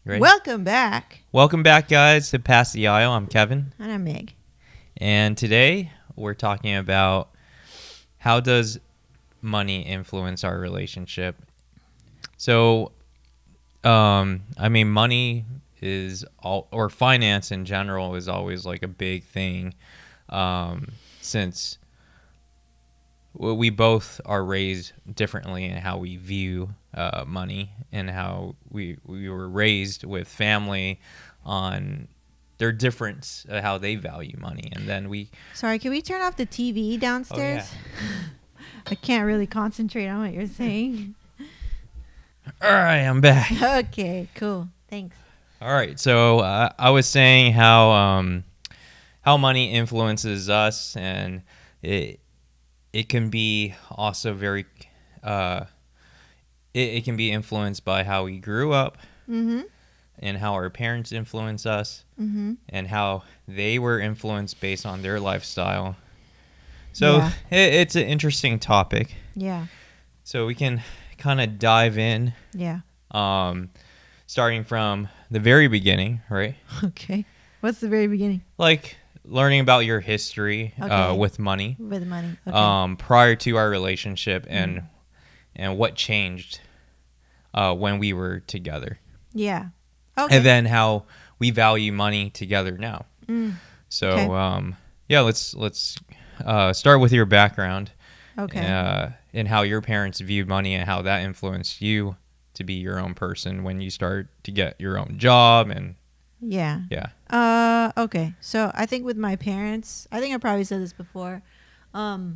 Ready? Welcome back. Welcome back, guys, to Pass the Aisle. I'm Kevin. And I'm Meg. And today we're talking about how does money influence our relationship. So, money is all, or finance in general is always like a big thing, since we both are raised differently in how we view money and how we were raised with family on their difference of how they value money. And then Sorry, can we turn off the TV downstairs? Oh, yeah. I can't really concentrate on what you're saying. All right, I'm back. Okay, cool. Thanks. All right, so I was saying how money influences us, and it can be also very it can be influenced by how we grew up, and how our parents influence us, and how they were influenced based on their lifestyle. So it's an interesting topic. Yeah. So we can kind of dive in. Yeah. Starting from the very beginning, right? Okay. What's the very beginning? Like learning about your history with money. With money. Okay. Prior to our relationship, and what changed when we were together. Yeah. Okay. And then how we value money together now. So Okay. let's start with your background. Okay. And how your parents viewed money and how that influenced you to be your own person when you start to get your own job. And Yeah. Okay. So I think with my parents, I think I probably said this before. What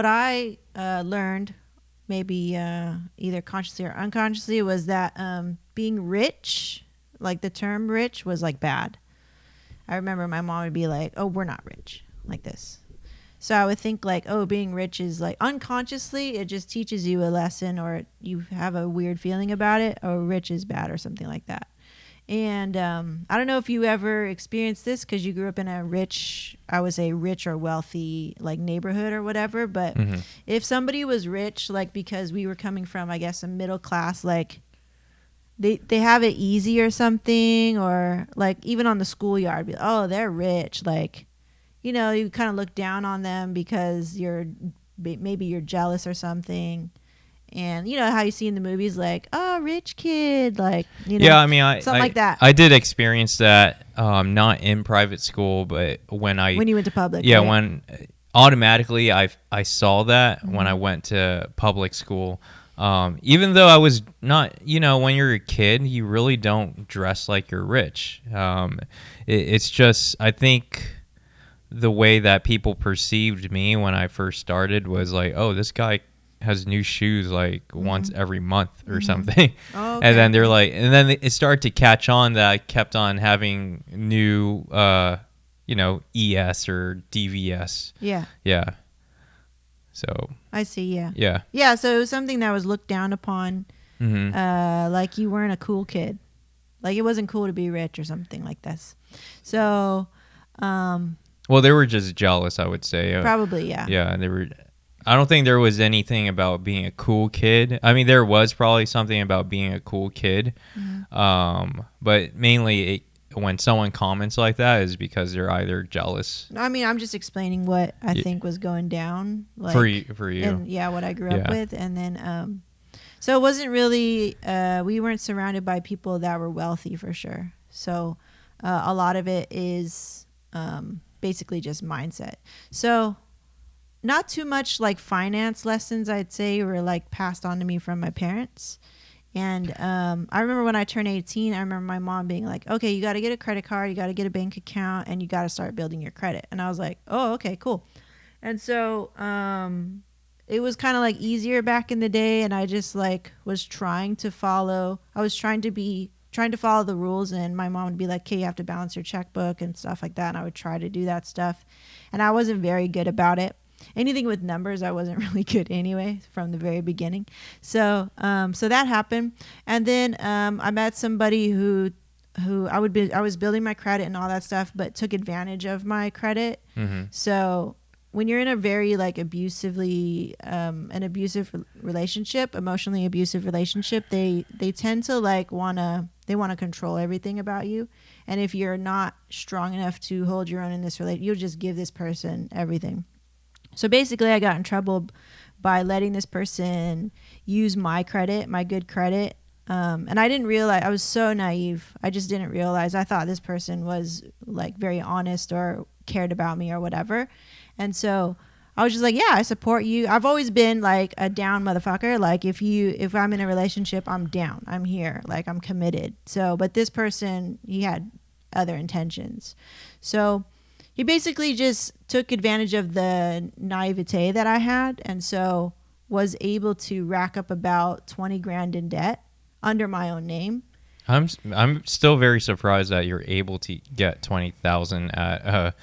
I learned, maybe either consciously or unconsciously, was that being rich, like the term rich, was like bad. I remember my mom would be like, "Oh, we're not rich," like this. So I would think like, oh, being rich is like unconsciously, it just teaches you a lesson, or you have a weird feeling about it. Oh, rich is bad or something like that. And I don't know if you ever experienced this because you grew up in a rich, I would say rich or wealthy like neighborhood or whatever. But if somebody was rich, like because we were coming from, I guess, a middle class, like they have it easy or something, or like even on the schoolyard, be like, oh, they're rich, like. You know, you kind of look down on them because maybe you're jealous or something. And you know how you see in the movies, like, oh, rich kid, like, you know, something like that. I did experience that, not in private school, but when you went to public. Yeah, right? When automatically I saw that when I went to public school. Even though I was not, when you're a kid, you really don't dress like you're rich. It's just, I think the way that people perceived me when I first started was like, oh, this guy has new shoes like once every month or something. Oh, okay. And then they're like, and then it started to catch on that I kept on having new, ES or DVS. Yeah. Yeah. So I see. Yeah. Yeah. Yeah. So it was something that was looked down upon. Like you weren't a cool kid. Like it wasn't cool to be rich or something like this. So, well, they were just jealous, I would say. Probably, yeah. Yeah, and they were. I don't think there was anything about being a cool kid. I mean, there was probably something about being a cool kid, but mainly when someone comments like that is because they're either jealous. I mean, I'm just explaining what I think was going down, like for you. And what I grew up with, and then so it wasn't really. We weren't surrounded by people that were wealthy for sure. So a lot of it is. Basically just mindset. So not too much like finance lessons, I'd say, were like passed on to me from my parents. And I remember when I turned 18, I remember my mom being like, okay, you got to get a credit card, you got to get a bank account, and you got to start building your credit. And I was like, oh, okay, cool. And so it was kind of like easier back in the day, and I just like was trying to follow the rules, and my mom would be like, okay, you have to balance your checkbook and stuff like that, and I would try to do that stuff, and I wasn't very good about it. Anything with numbers, I wasn't really good anyway from the very beginning. So that happened, and then I met somebody who I was building my credit and all that stuff, but took advantage of my credit. So when you're in a very like abusively an abusive relationship, emotionally abusive relationship, they tend to like wanna control everything about you. And if you're not strong enough to hold your own in this relationship, you'll just give this person everything. So basically I got in trouble by letting this person use my credit, my good credit. And I didn't realize, I was so naive. I just didn't realize. I thought this person was like very honest or cared about me or whatever. And so I was just like, yeah, I support you. I've always been like a down motherfucker. Like if I'm in a relationship, I'm down. I'm here. Like I'm committed. So, but this person, he had other intentions. So he basically just took advantage of the naivete that I had. And so was able to rack up about 20 grand in debt under my own name. I'm still very surprised that you're able to get 20,000 at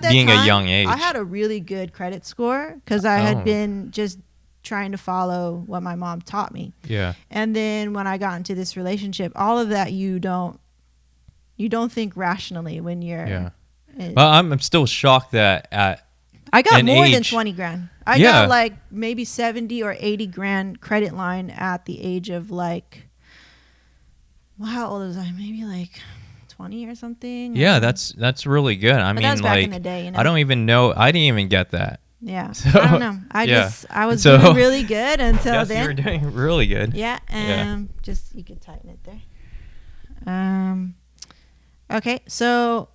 being a young age. I had a really good credit score because I had been just trying to follow what my mom taught me. Yeah. And then when I got into this relationship, all of that you don't think rationally when you're. Yeah. Well, I'm still shocked that I got more than 20 grand. I got like maybe 70 or 80 grand credit line at the age of like. Well, how old was I? Maybe like 20 or something. Yeah, that's really good. I mean, that was like back in the day, you know? I don't even know. I didn't even get that. Yeah, so, I don't know. I was so, doing really good until yes, then. You were doing really good. Yeah, just you could tighten it there. Okay, so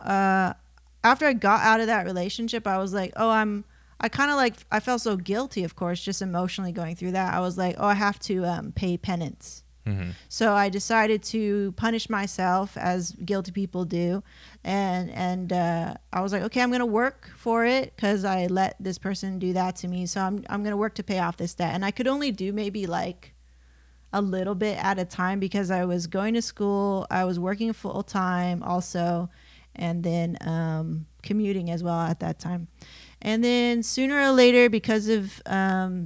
after I got out of that relationship, I was like, I felt so guilty, of course, just emotionally going through that. I was like, I have to pay penance. Mm-hmm. So I decided to punish myself as guilty people do. And I was like, okay, I'm going to work for it because I let this person do that to me. So I'm going to work to pay off this debt. And I could only do maybe like a little bit at a time because I was going to school. I was working full time also. And then commuting as well at that time. And then sooner or later, because of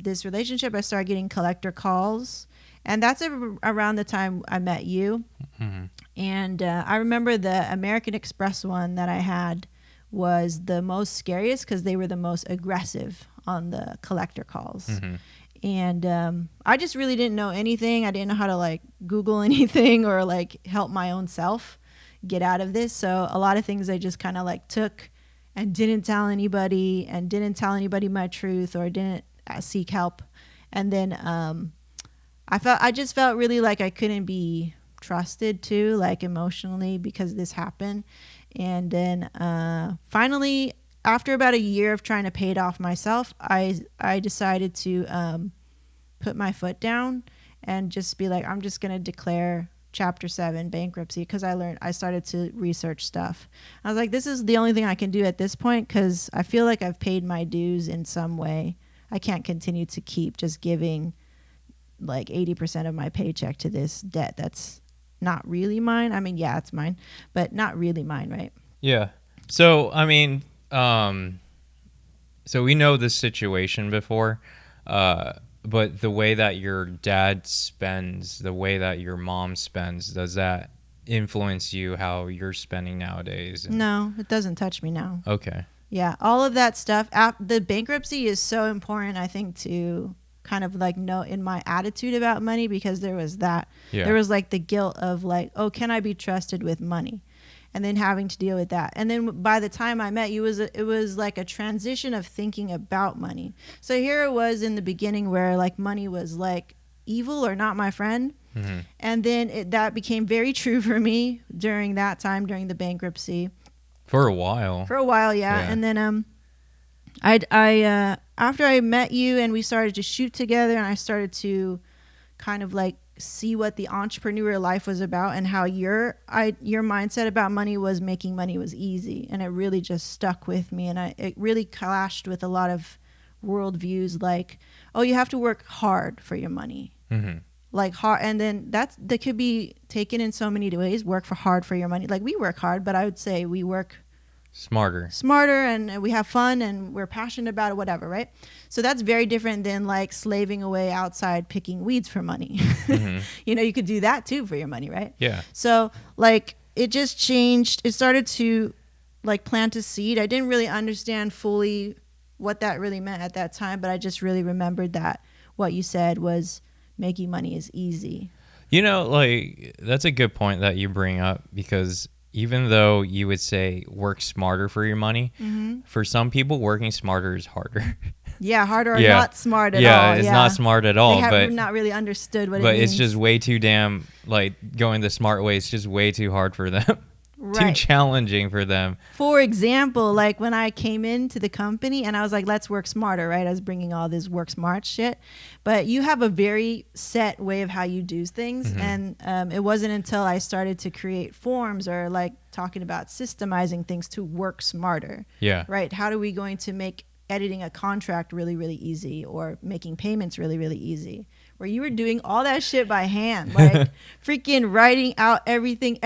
this relationship, I started getting collector calls. And that's around the time I met you. Mm-hmm. And I remember the American Express one that I had was the most scariest because they were the most aggressive on the collector calls. Mm-hmm. And I just really didn't know anything. I didn't know how to like Google anything or like help my own self get out of this. So a lot of things I just kind of like took and didn't tell anybody my truth or didn't seek help. And then I just felt really like I couldn't be trusted too, like emotionally because this happened. And then finally, after about a year of trying to pay it off myself, I decided to put my foot down and just be like, I'm just going to declare Chapter 7 bankruptcy because I started to research stuff. I was like, this is the only thing I can do at this point because I feel like I've paid my dues in some way. I can't continue to keep just giving like 80% of my paycheck to this debt that's not really mine. I mean, yeah, it's mine, but not really mine, right? Yeah. So, I mean, so we know this situation before, but the way that your dad spends, the way that your mom spends, does that influence you how you're spending nowadays? No, it doesn't touch me now. Okay. Yeah, all of that stuff. The bankruptcy is so important, I think, to kind of like know in my attitude about money because there was that. Yeah. There was like the guilt of like, oh, can I be trusted with money? And then having to deal with that. And then by the time I met you, it was like a transition of thinking about money. So here it was in the beginning where like money was like evil or not my friend. Mm-hmm. And then that became very true for me during that time, during the bankruptcy. For a while, yeah. And then I after I met you and we started to shoot together and I started to kind of like see what the entrepreneur life was about and how your mindset about money was making money was easy, and it really just stuck with me, and it really clashed with a lot of worldviews like, oh, you have to work hard for your money. Mm-hmm. Like hard, and then that could be taken in so many ways. Work for hard for your money. Like we work hard, but I would say we work smarter, and we have fun and we're passionate about it, whatever, right? So that's very different than like slaving away outside picking weeds for money. Mm-hmm. You know, you could do that too for your money, right? Yeah. So like it just changed. It started to like plant a seed. I didn't really understand fully what that really meant at that time, but I just really remembered that what you said was making money is easy. You know, like, that's a good point that you bring up, because even though you would say work smarter for your money, for some people, working smarter is harder. Yeah, harder or not smart at all. Yeah, it's not smart at all. They have not really understood what it means. But it's just way too damn, like, going the smart way. It's just way too hard for them. Too challenging for them. For example, like when I came into the company and I was like, let's work smarter, right? I was bringing all this work smart shit. But you have a very set way of how you do things. And it wasn't until I started to create forms or like talking about systemizing things to work smarter. Yeah. Right? How are we going to make editing a contract really, really easy, or making payments really, really easy? Where you were doing all that shit by hand, like freaking writing out everything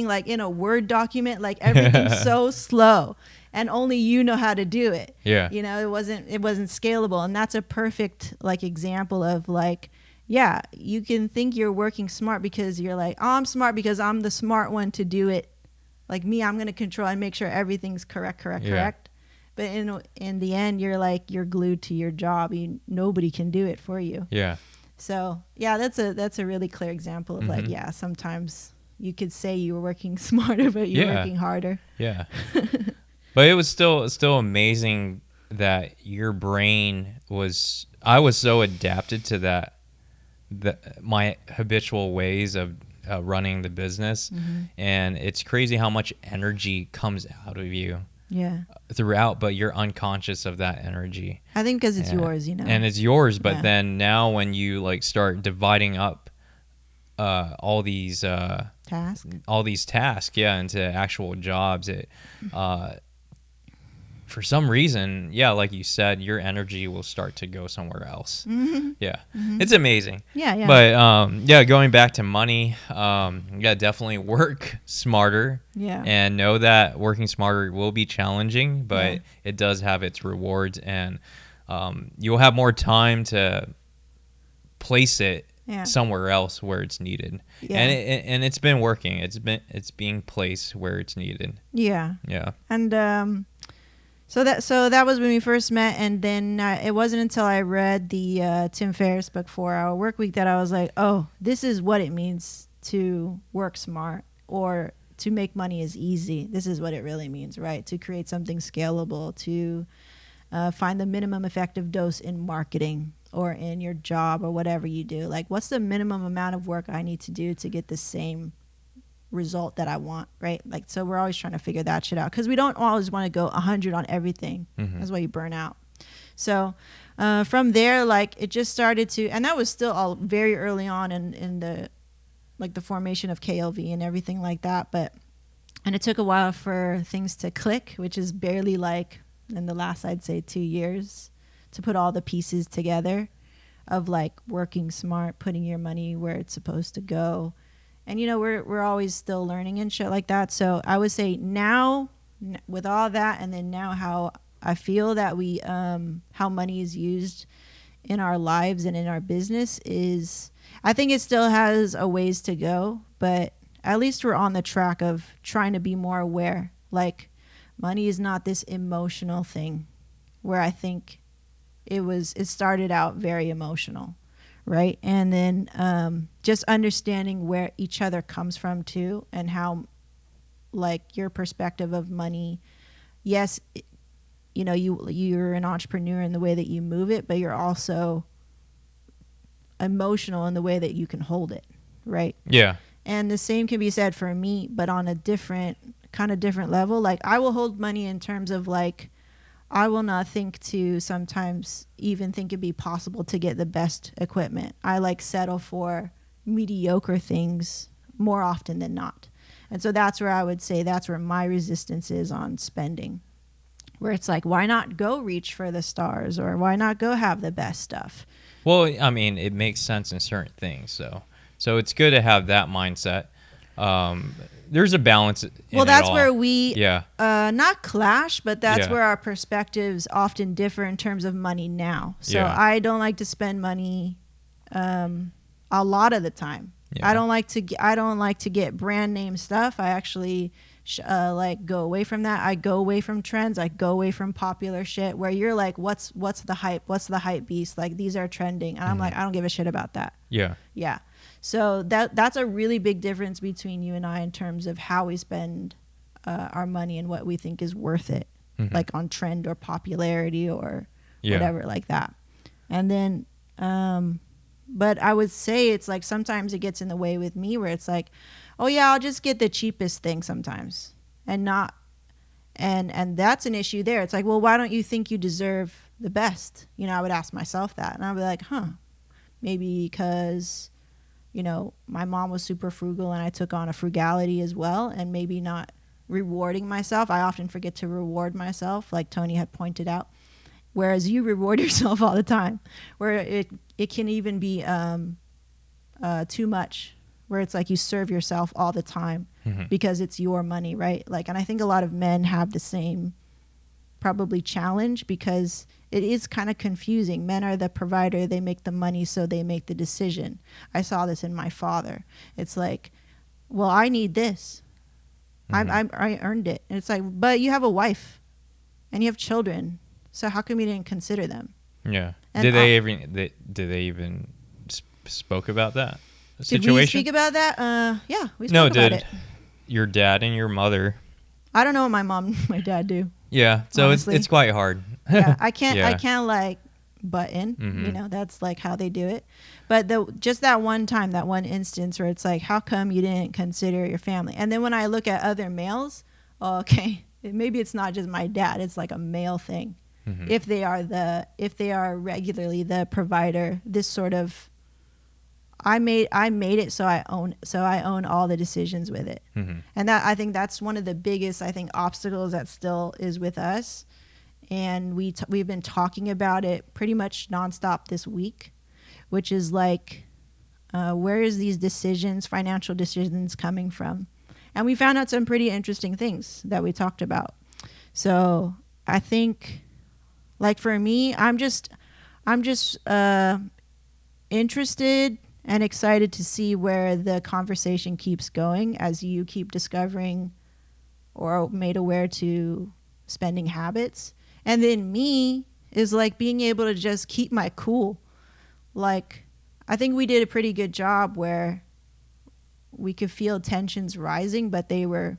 like in a Word document, like everything's so slow, and only you know how to do it. Yeah. You know, it wasn't scalable. And that's a perfect like example of like, yeah, you can think you're working smart because you're like, oh, I'm smart because I'm the smart one to do it. Like me, I'm going to control and make sure everything's correct. But in the end, you're glued to your job. Nobody can do it for you. Yeah. So yeah, that's a really clear example of like, yeah, sometimes you could say you were working smarter, but you're working harder. Yeah. But it was still amazing that your brain I was so adapted to that my habitual ways of running the business. And it's crazy how much energy comes out of you. Yeah. Throughout, but you're unconscious of that energy. I think because it's yours, you know. And it's yours, but then now when you like start dividing up all these tasks, into actual jobs, it for some reason, like you said, your energy will start to go somewhere else. It's amazing. But going back to money, definitely work smarter. And know that working smarter will be challenging, but it does have its rewards, and you'll have more time to place it somewhere else where it's needed. And it's been working. It's being placed where it's needed. And So that was when we first met, and then it wasn't until I read the Tim Ferriss book 4 Hour Workweek that I was like, oh, this is what it means to work smart, or to make money is easy. This is what it really means, right? To create something scalable, to find the minimum effective dose in marketing or in your job or whatever you do. Like, what's the minimum amount of work I need to do to get the same result that I want, right? Like, so we're always trying to figure that shit out, because we don't always want to go 100 on everything. That's why you burn out. So from there, like, it just started to, and that was still all very early on in the like the formation of KLV and everything like that. And it took a while for things to click, which is barely like in the last, I'd say, 2 years, to put all the pieces together of like working smart, putting your money where it's supposed to go. And, you know, we're always still learning and shit like that. So I would say now, with all that, and then now how I feel that we, how money is used in our lives and in our business is, I think it still has a ways to go, but at least we're on the track of trying to be more aware. Like, money is not this emotional thing, where I think it started out very emotional. Right. And then just understanding where each other comes from too, and how, like, your perspective of money, yes, you know, you're an entrepreneur in the way that you move it, but you're also emotional in the way that you can hold it. Right. Yeah. And the same can be said for me, but on a different level. Like, I will hold money in terms of like, I will not think to sometimes even think it'd be possible to get the best equipment. I like settle for mediocre things more often than not. And so that's where I would say that's where my resistance is on spending, where it's like, why not go reach for the stars, or why not go have the best stuff? Well, I mean, it makes sense in certain things. So it's good to have that mindset. There's a balance. Well, that's where we not clash, but that's where our perspectives often differ in terms of money now. So I don't like to spend money a lot of the time. Yeah. I don't like to get brand name stuff. I actually like go away from that. I go away from trends. I go away from popular shit where you're like, what's the hype? What's the hype beast? Like, these are trending. And I'm like, I don't give a shit about that. Yeah. Yeah. So that's a really big difference between you and I in terms of how we spend our money and what we think is worth it, like on trend or popularity or whatever like that. And then, but I would say it's like sometimes it gets in the way with me where it's like, oh yeah, I'll just get the cheapest thing sometimes and not, and that's an issue there. It's like, well, why don't you think you deserve the best? You know, I would ask myself that, and I'd be like, maybe because, you know, my mom was super frugal and I took on a frugality as well, and maybe not rewarding myself. I often forget to reward myself, like Tony had pointed out, whereas you reward yourself all the time, where it can even be too much, where it's like you serve yourself all the time because it's your money, right? Like, and I think a lot of men have the same probably challenge because it is kind of confusing. Men are the provider, they make the money, so they make the decision. I saw this in my father. It's like, well, I need this. I earned it. And it's like, but you have a wife and you have children, so how come you didn't consider them? Yeah. And did they even spoke about that situation? Did we speak about that? Yeah, we spoke about it. Your dad and your mother? I don't know what my mom and my dad do. Yeah, so it's quite hard. Yeah, I can't like butt in. You know, that's like how they do it. But just that one time, that one instance where it's like, how come you didn't consider your family? And then when I look at other males, okay, maybe it's not just my dad. It's like a male thing. If they are regularly the provider, this sort of, I made it, so I own all the decisions with it. And that, I think that's one of the biggest, obstacles that still is with us. And we've been talking about it pretty much nonstop this week, which is like, where is these decisions, financial decisions, coming from? And we found out some pretty interesting things that we talked about. So I think, like for me, I'm just interested and excited to see where the conversation keeps going as you keep discovering or made aware to spending habits. And then me is like being able to just keep my cool. Like, I think we did a pretty good job where we could feel tensions rising, but they were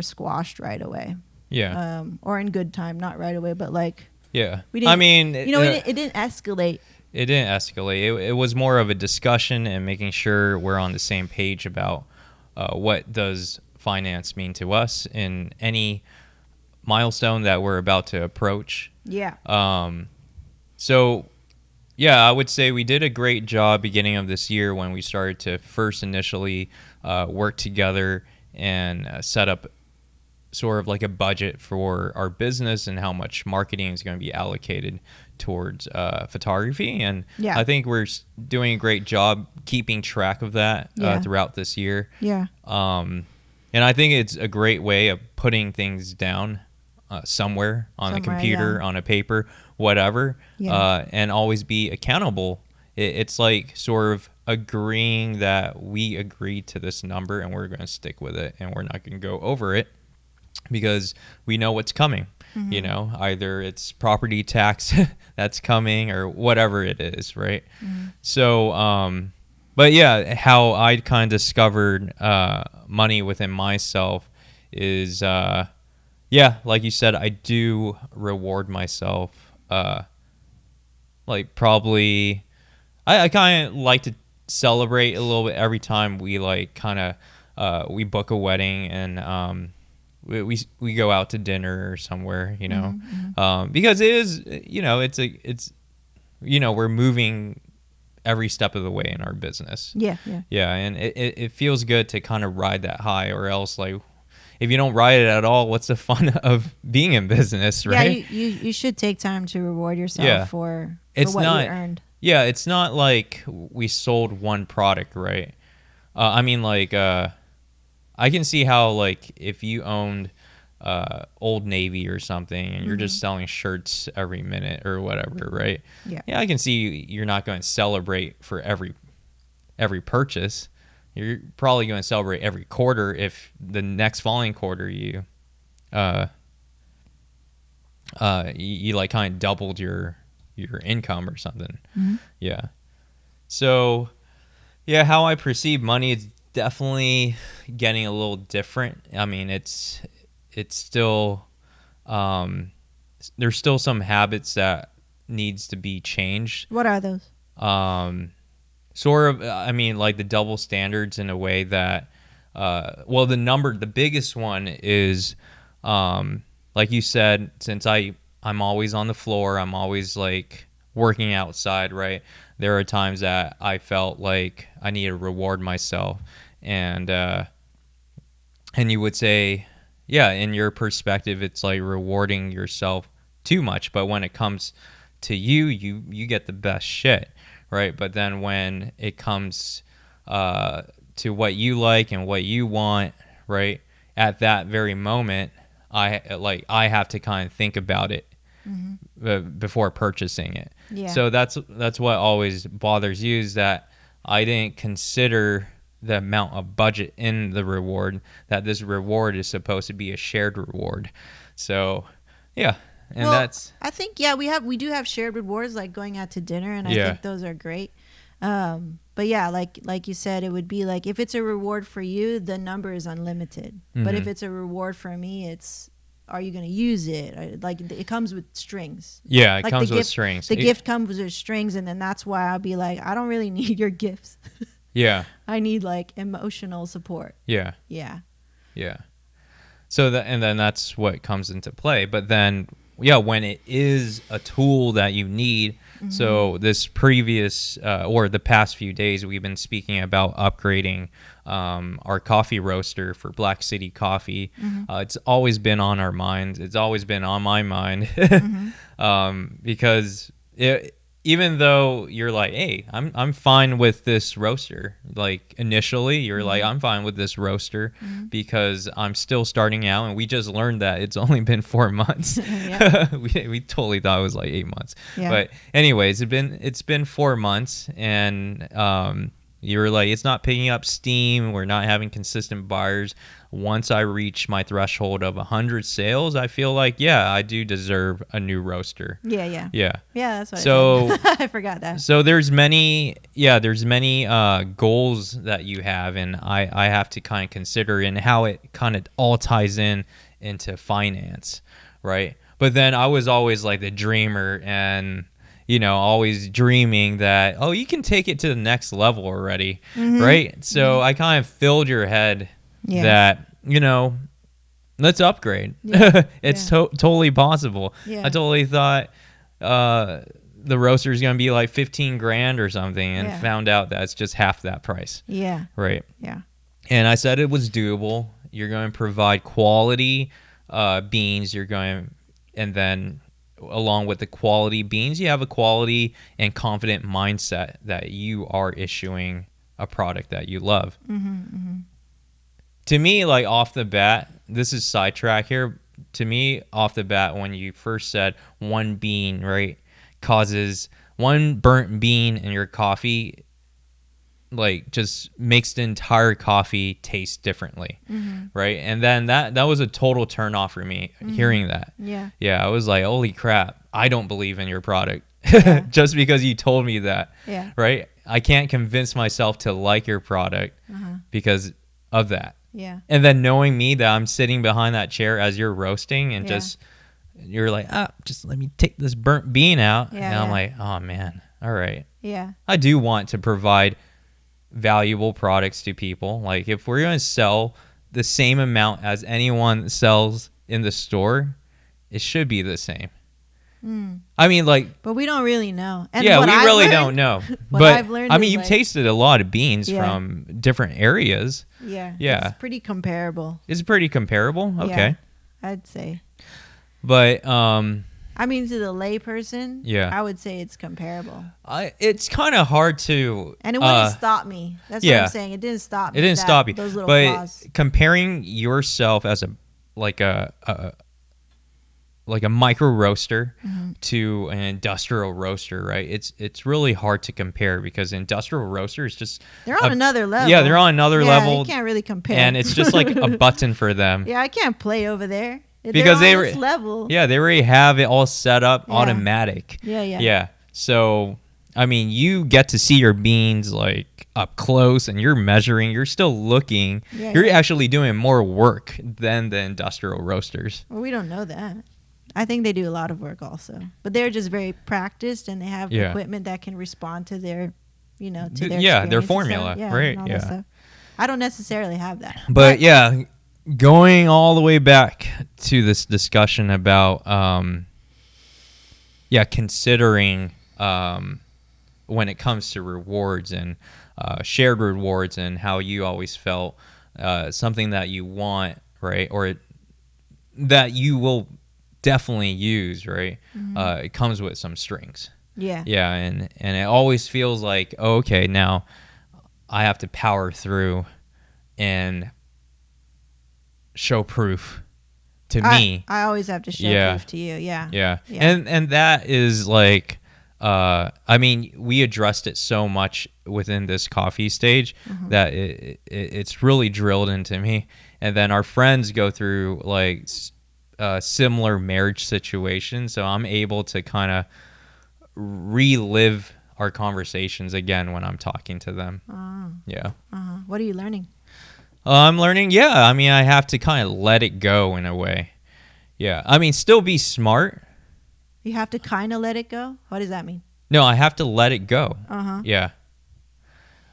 squashed right away. Yeah. Or in good time, not right away, but like. Yeah. We didn't, it didn't escalate. It didn't escalate. It was more of a discussion and making sure we're on the same page about what does finance mean to us in any milestone that we're about to approach. Yeah. So, yeah, I would say we did a great job beginning of this year when we started to first initially work together and set up sort of like a budget for our business and how much marketing is going to be allocated towards photography. And I think we're doing a great job keeping track of that throughout this year. Yeah. And I think it's a great way of putting things down somewhere on a computer, on a paper, whatever, and always be accountable. It's like sort of agreeing that we agreed to this number and we're going to stick with it and we're not going to go over it because we know what's coming. You know, either it's property tax that's coming or whatever it is, right? So, but yeah, how I kind of discovered money within myself is, like you said, I do reward myself. Like probably, I kind of like to celebrate a little bit every time we like kind of we book a wedding and we go out to dinner or somewhere, you know, because it is, you know, it's we're moving every step of the way in our business. Yeah. And it feels good to kind of ride that high, or else like if you don't ride it at all, what's the fun of being in business, right? Yeah, you should take time to reward yourself for what you earned. Yeah, it's not like we sold one product, right? I mean, like, I can see how, like, if you owned Old Navy or something and you're just selling shirts every minute or whatever, right? Yeah, I can see you're not going to celebrate for every every purchase. You're probably going to celebrate every quarter if the next following quarter you like kind of doubled your income or something. Mm-hmm. Yeah. So yeah, how I perceive money is definitely getting a little different. I mean, it's still there's still some habits that needs to be changed. What are those? Sort of, I mean, like the double standards in a way that, the biggest one is, like you said, since I'm always on the floor, I'm always like working outside, right? There are times that I felt like I need to reward myself, and you would say, yeah, in your perspective, it's like rewarding yourself too much, but when it comes to you get the best shit. Right, but then when it comes to what you like and what you want, right, at that very moment, I have to kind of think about it before purchasing it. Yeah. So that's what always bothers you, is that I didn't consider the amount of budget in the reward, that this reward is supposed to be a shared reward. So, yeah. And that's, I think, yeah, we do have shared rewards, like going out to dinner, and I think those are great. But yeah, like you said, it would be like, if it's a reward for you, the number is unlimited. Mm-hmm. But if it's a reward for me, it's, are you going to use it? Like, it comes with strings. Yeah, it comes with strings. The gift comes with strings, and then that's why I'll be like, I don't really need your gifts. Yeah. I need like emotional support. Yeah. Yeah. Yeah. So and then that's what comes into play. But then, yeah, when it is a tool that you need. Mm-hmm. So this previous or the past few days, we've been speaking about upgrading our coffee roaster for Black City Coffee. Mm-hmm. It's always been on our minds. It's always been on my mind. Mm-hmm. Because even though you're like, hey, I'm fine with this roaster. Like initially, you're like, I'm fine with this roaster because I'm still starting out, and we just learned that it's only been 4 months. we totally thought it was like 8 months. Yeah. But anyways, it's been 4 months, and you were like, it's not picking up steam. We're not having consistent buyers. Once I reach my threshold of 100 sales, I feel like, yeah, I do deserve a new roaster. Yeah. That's what I said. I forgot that. So there's many goals that you have, and I have to kind of consider in how it kind of all ties into finance, right? But then I was always like the dreamer, and always dreaming that, oh, you can take it to the next level already, right? So I kind of filled your head that, let's upgrade. Yeah. It's totally possible. Yeah. I totally thought the roaster is going to be like $15,000 or something, and found out that's just half that price. Yeah. Right. Yeah. And I said it was doable. You're going to provide quality beans. And then along with the quality beans, you have a quality and confident mindset that you are issuing a product that you love. To me, like off the bat, this is sidetrack here. To me, off the bat, when you first said one bean, right, causes one burnt bean in your coffee, like just makes the entire coffee taste differently, right? And then that was a total turn off for me, hearing that. Yeah, I was like, holy crap, I don't believe in your product just because you told me that, right? I can't convince myself to like your product because of that. Yeah. And then knowing me, that I'm sitting behind that chair as you're roasting, and just you're like, just let me take this burnt bean out. And I'm like, oh man, all right. Yeah. I do want to provide valuable products to people. Like if we're going to sell the same amount as anyone sells in the store, it should be the same. I mean, like, but we don't really know. And we really don't know. But I've learned, I mean, you've tasted a lot of beans from different areas. Yeah. It's pretty comparable. It's pretty comparable. Okay. I'd say. But I mean, to the lay person, I would say it's comparable. It's kind of hard to, and it wouldn't stop me. That's what I'm saying. It didn't stop me. It didn't stop you. Those little but flaws. Comparing yourself as like a micro roaster to an industrial roaster, right? It's really hard to compare because industrial roaster is just they're on another level. Yeah, they're on another level. You can't really compare. And it's just like a button for them. Yeah, I can't play over there. Because they're on this level. Yeah, they already have it all set up automatic. Yeah. So, I mean, you get to see your beans like up close and you're measuring, you're still looking. You're actually doing more work than the industrial roasters. Well, we don't know that. I think they do a lot of work also. But they're just very practiced and they have equipment that can respond to their, to their their formula, right? Yeah. I don't necessarily have that. But yeah, going all the way back to this discussion about considering when it comes to rewards and shared rewards and how you always felt something that you want, right, or that you will definitely use, right, it comes with some strings. And it always feels like, okay, now I have to power through and show proof to me. I always have to show proof to you. Yeah. And that is like, I mean, we addressed it so much within this coffee stage that it's really drilled into me. And then our friends go through like similar marriage situations, so I'm able to kind of relive our conversations again when I'm talking to them. What are you learning? I'm learning, I mean, I have to kind of let it go in a way. I mean, still be smart. You have to kind of let it go? What does that mean? No, I have to let it go. Yeah.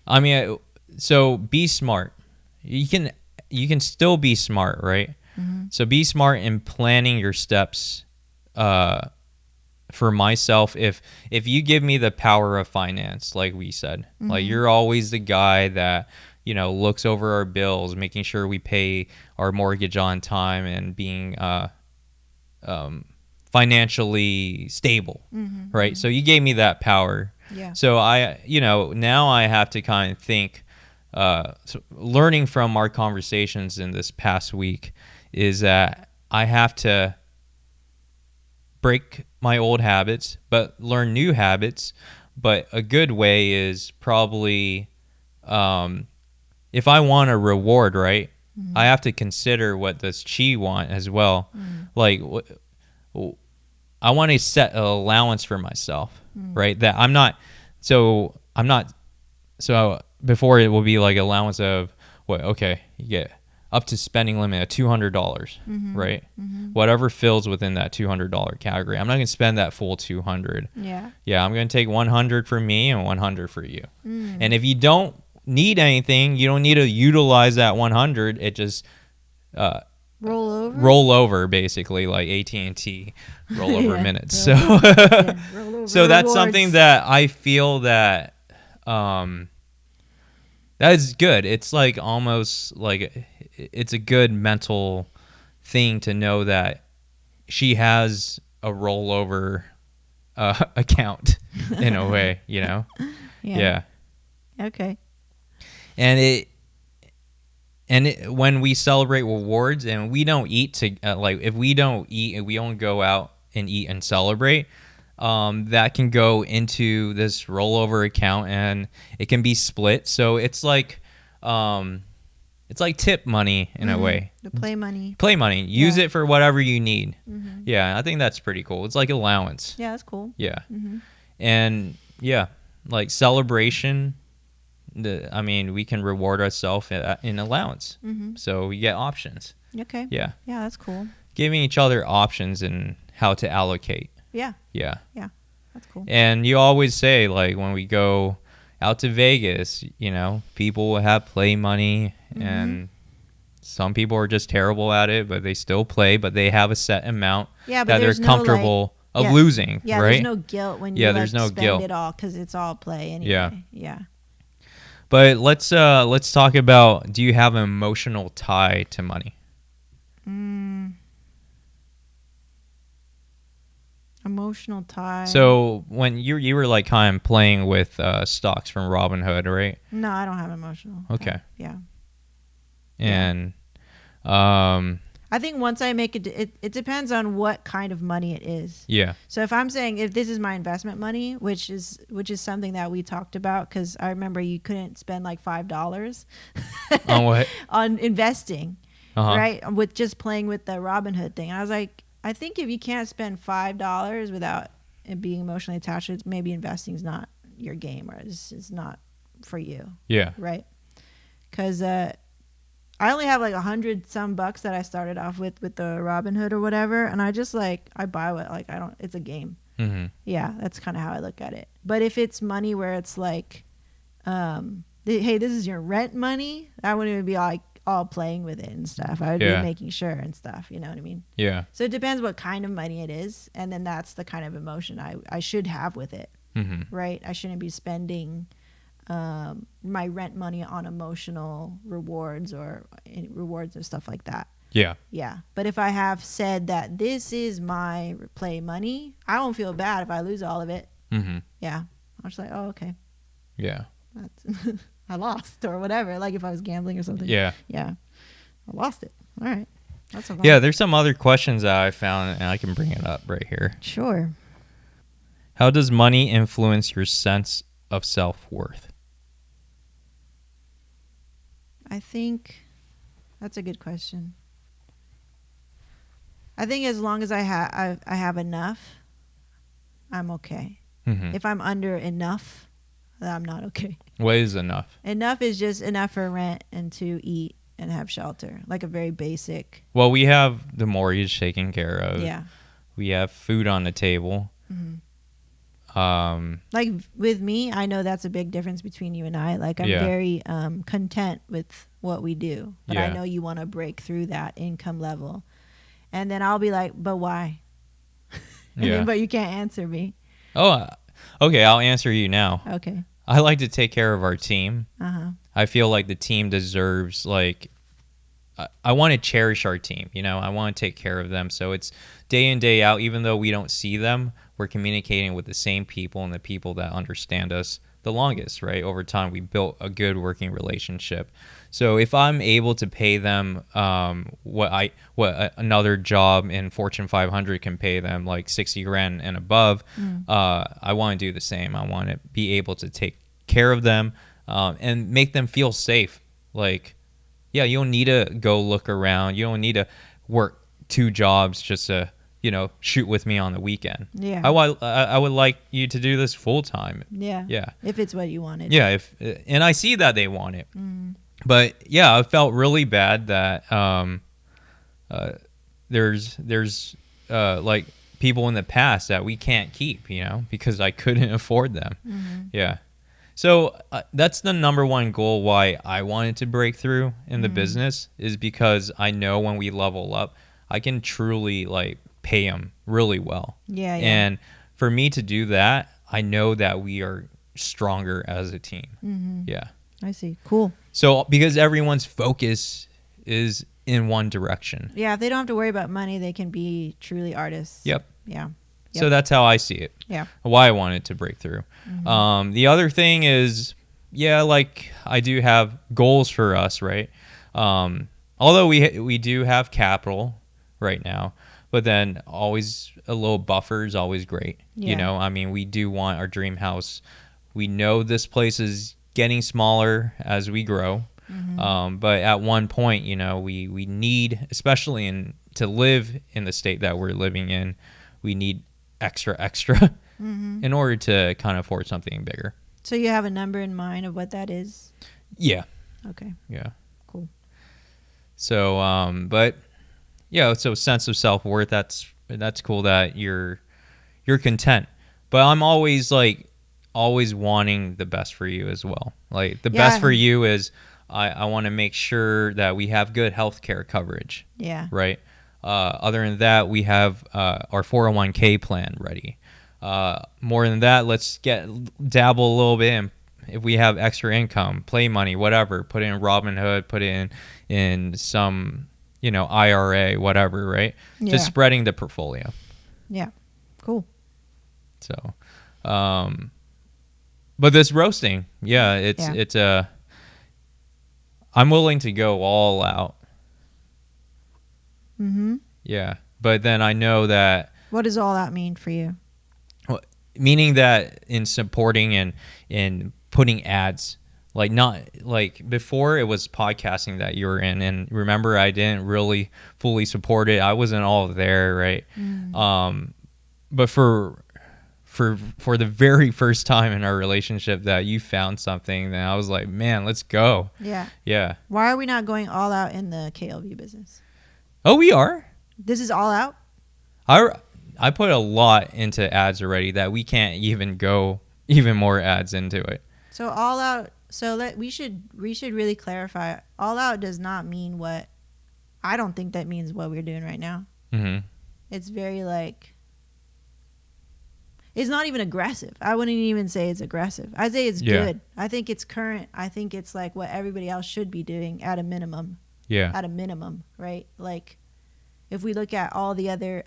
I mean, so be smart. You can still be smart, right? So be smart in planning your steps. For myself, if you give me the power of finance, like we said, like you're always the guy that looks over our bills, making sure we pay our mortgage on time and being financially stable, right? So you gave me that power. So I, now I have to kind of think, learning from our conversations in this past week is that I have to break my old habits, but learn new habits. But a good way is probably, if I want a reward, right, I have to consider what does Chi want as well. Like, I want to set an allowance for myself, right? That so before it will be like allowance of okay, you get up to spending limit of $200, right? Whatever fills within that $200 category. I'm not going to spend that full $200. I'm going to take $100 for me and $100 for you. And if you don't need anything, you don't need to utilize that $100. It just roll over basically, like AT&T rollover minutes. So so that's something that I feel that that is good. It's like almost like it's a good mental thing to know that she has a rollover account in a way, Okay. And when we celebrate rewards and we don't eat if we don't eat and we don't go out and eat and celebrate, that can go into this rollover account and it can be split. So it's like tip money in a way. The play money. Use it for whatever you need. I think that's pretty cool. It's like allowance. Yeah, that's cool. And like celebration. We can reward ourselves in allowance. So we get options. Okay. Yeah, that's cool. Giving each other options and how to allocate. Yeah, that's cool. And you always say, like, when we go out to Vegas, people will have play money, and some people are just terrible at it, but they still play, but they have a set amount that they're comfortable of losing, right? There's no guilt when you spend it all because it's all play anyway. Yeah. But let's talk about, do you have an emotional tie to money? Emotional tie. So when you were like kind of playing with stocks from Robinhood, right? No, I don't have emotional. Okay. Yeah. And I I think once I make it depends on what kind of money it is. Yeah. So if I'm saying if this is my investment money, which is something that we talked about, because I remember you couldn't spend like $5 on what? On investing, right? With just playing with the Robinhood thing. I was like, I think if you can't spend $5 without it being emotionally attached, maybe investing is not your game, or this is not for you. Yeah. Right. Because I only have like 100 some bucks that I started off with the Robinhood or whatever, and I just like I buy what like I don't. It's a game. Mm-hmm. Yeah, that's kind of how I look at it. But if it's money where it's like, hey, this is your rent money, I wouldn't even be like all playing with it and stuff. I would be making sure and stuff. You know what I mean? Yeah. So it depends what kind of money it is, and then that's the kind of emotion I should have with it. Mm-hmm. Right? I shouldn't be spending my rent money on emotional rewards or stuff like that. Yeah. But if I have said that this is my play money, I won't feel bad if I lose all of it. Mm-hmm. Yeah. I'm just like, oh, okay. Yeah. That's I lost or whatever. Like if I was gambling or something. Yeah. I lost it. All right. That's a lot. Yeah. There's some other questions that I found, and I can bring it up right here. Sure. How does money influence your sense of self-worth? I think that's a good question. I think as long as I have enough, I'm okay. Mm-hmm. If I'm under enough, then I'm not okay. What is enough? Enough is just enough for rent and to eat and have shelter, like a very basic. Well, we have the mortgage taken care of. Yeah. We have food on the table. Mm-hmm. Like with me, I know that's a big difference between you and I. Like I'm very content with what we do, but I know you want to break through that income level, and then I'll be like, but why? Then, but you can't answer me. Oh, okay. I'll answer you now. Okay. I like to take care of our team. Uh-huh. I feel like the team deserves like. I want to cherish our team. You know, I want to take care of them. So it's day in, day out. Even though we don't see them, we're communicating with the same people and the people that understand us the longest, right? Over time, we built a good working relationship. So if I'm able to pay them what another job in Fortune 500 can pay them, like 60 grand and above, I want to do the same. I want to be able to take care of them and make them feel safe. Like, yeah, you don't need to go look around. You don't need to work 2 jobs just to, shoot with me on the weekend. Yeah. I would like you to do this full time. Yeah. Yeah. If it's what you wanted. Yeah. And I see that they want it. But yeah, I felt really bad that there's like people in the past that we can't keep, because I couldn't afford them. Mm-hmm. Yeah. So that's the number one goal why I wanted to break through in the business, is because I know when we level up, I can truly like pay them really well. Yeah. And for me to do that, I know that we are stronger as a team. Mm-hmm. Yeah. I see. Cool. So because everyone's focus is in one direction. Yeah. If they don't have to worry about money, they can be truly artists. Yep. Yeah. So that's how I see it. Yeah. Why I wanted to break through. Mm-hmm. The other thing is, like I do have goals for us, right? Although we do have capital right now, but then always a little buffer is always great. Yeah. I mean, we do want our dream house. We know this place is getting smaller as we grow. Mm-hmm. But at one point, we need, especially to live in the state that we're living in, we need extra in order to kind of afford something bigger. So you have a number in mind of what that is? Yeah. Okay. Yeah. Cool. So, but yeah, so sense of self-worth, that's cool that you're content. But I'm always wanting the best for you as well. Like the best for you is I want to make sure that we have good healthcare coverage. Yeah. Right. Other than that, we have our 401k plan ready. More than that, let's dabble a little bit in, if we have extra income, play money, whatever, put it in Robinhood, put it in some, IRA, whatever, right? Yeah. Just spreading the portfolio. Yeah. Cool. So, but this roasting, it's I'm willing to go all out. Mm-hmm. Yeah. But then I know that. What does all that mean for you? Well, meaning that in supporting and in putting ads, like not like before it was podcasting that you were in, and remember I didn't really fully support it. I wasn't all there, right? But for the very first time in our relationship that you found something, then I was like, man, let's go. Yeah. Why are we not going all out in the KLV business? Oh, we are. This is all out. I put a lot into ads already that we can't even go even more ads into it. So all out. So we should really clarify. All out does not mean what. I don't think that means what we're doing right now. Mm-hmm. It's very like. It's not even aggressive. I wouldn't even say it's aggressive. I say it's good. I think it's current. I think it's like what everybody else should be doing at a minimum. Yeah. At a minimum, right? Like, if we look at all the other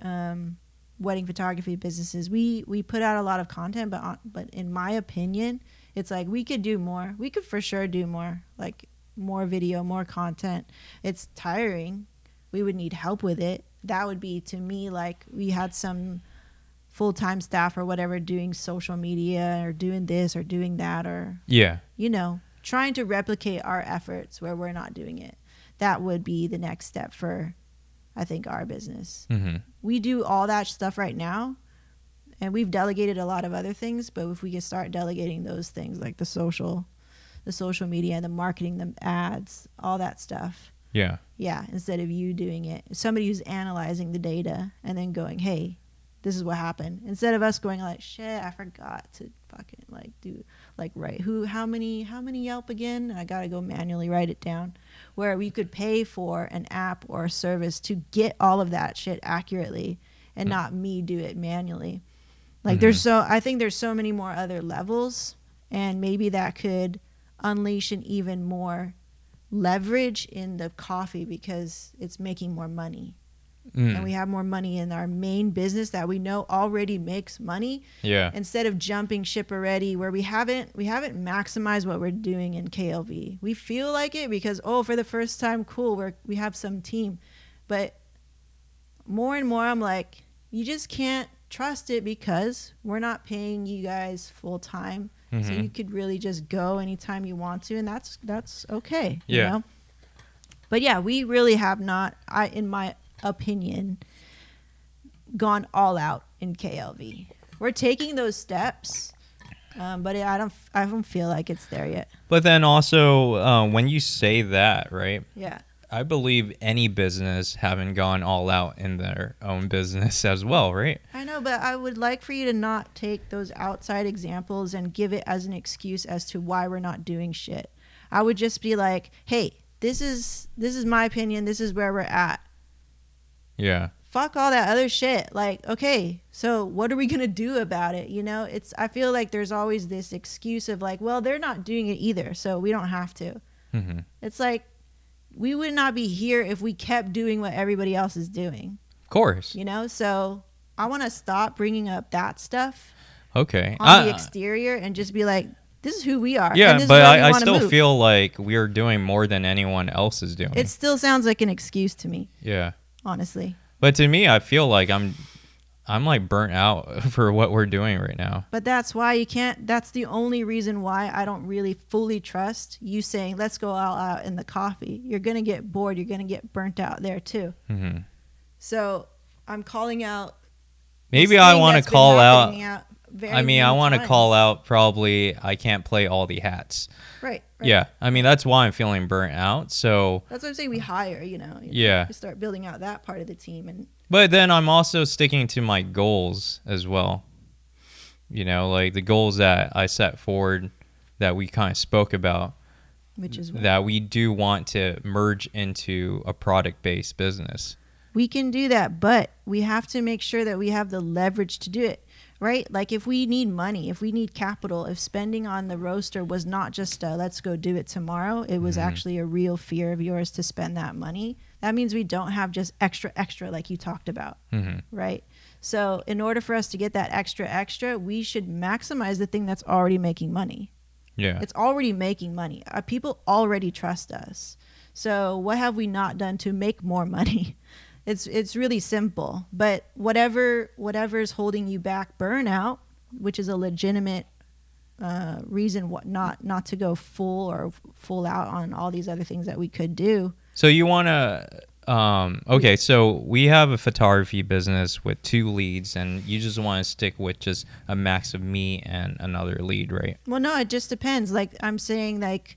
wedding photography businesses, we put out a lot of content, but in my opinion, it's like we could do more. We could for sure do more, like more video, more content. It's tiring. We would need help with it. That would be, to me, like we had some full-time staff or whatever doing social media or doing this or doing that, or trying to replicate our efforts where we're not doing it. That would be the next step for, I think, our business. Mm-hmm. We do all that stuff right now, and we've delegated a lot of other things, but if we could start delegating those things like the social media, the marketing, the ads, all that stuff. Yeah, instead of you doing it, somebody who's analyzing the data and then going, hey, this is what happened, instead of us going like, shit, I forgot to fucking like do like write how many Yelp again, and I gotta go manually write it down, where we could pay for an app or a service to get all of that shit accurately and not me do it manually. Like I think there's so many more other levels, and maybe that could unleash an even more leverage in the coffee because it's making more money. And we have more money in our main business that we know already makes money. Yeah. Instead of jumping ship already, where we haven't maximized what we're doing in KLV. We feel like it because for the first time, cool, we have some team, but more and more I'm like, you just can't trust it because we're not paying you guys full time. So you could really just go anytime you want to, and that's okay. Yeah. You know? But yeah, we really have not, in my opinion, gone all out in KLV. We're taking those steps, but I don't feel like it's there yet. But then also, when you say that, right? Yeah. I believe any business haven't gone all out in their own business as well, right? I know, but I would like for you to not take those outside examples and give it as an excuse as to why we're not doing shit. I would just be like, hey, this is my opinion. This is where we're at. Yeah. Fuck all that other shit. Like, okay, so what are we going to do about it? You know, I feel like there's always this excuse of like, well, they're not doing it either, so we don't have to. Mm-hmm. It's like, we would not be here if we kept doing what everybody else is doing. Of course. You know, so I want to stop bringing up that stuff. Okay. On the exterior and just be like, this is who we are. Yeah, but I still feel like we're doing more than anyone else is doing. It still sounds like an excuse to me. Yeah. Honestly. But to me, I feel like I'm like burnt out for what we're doing right now. But that's why you can't. That's the only reason why I don't really fully trust you saying, let's go all out in the coffee. You're going to get bored. You're going to get burnt out there too. Mm-hmm. So I'm calling out. Maybe I want to call out. I want to times. Call out probably I can't play all the hats. Right. Yeah. I mean, that's why I'm feeling burnt out. So that's what I'm saying. We hire, yeah. We start building out that part of the team. But then I'm also sticking to my goals as well. Like the goals that I set forward that we kind of spoke about. Which is what? That we do want to merge into a product-based business. We can do that, but we have to make sure that we have the leverage to do it. Right? Like if we need money, if we need capital, if spending on the roaster was not just let's go do it tomorrow, it was actually a real fear of yours to spend that money. That means we don't have just extra like you talked about. Mm-hmm. Right? So in order for us to get that extra, we should maximize the thing that's already making money. Yeah. It's already making money. People already trust us. So what have we not done to make more money? It's really simple. But whatever is holding you back, burnout, which is a legitimate reason not to go full out on all these other things that we could do. So you want to okay, so we have a photography business with 2 leads, and you just want to stick with just a max of me and another lead, right? Well, no, it just depends. Like I'm saying, like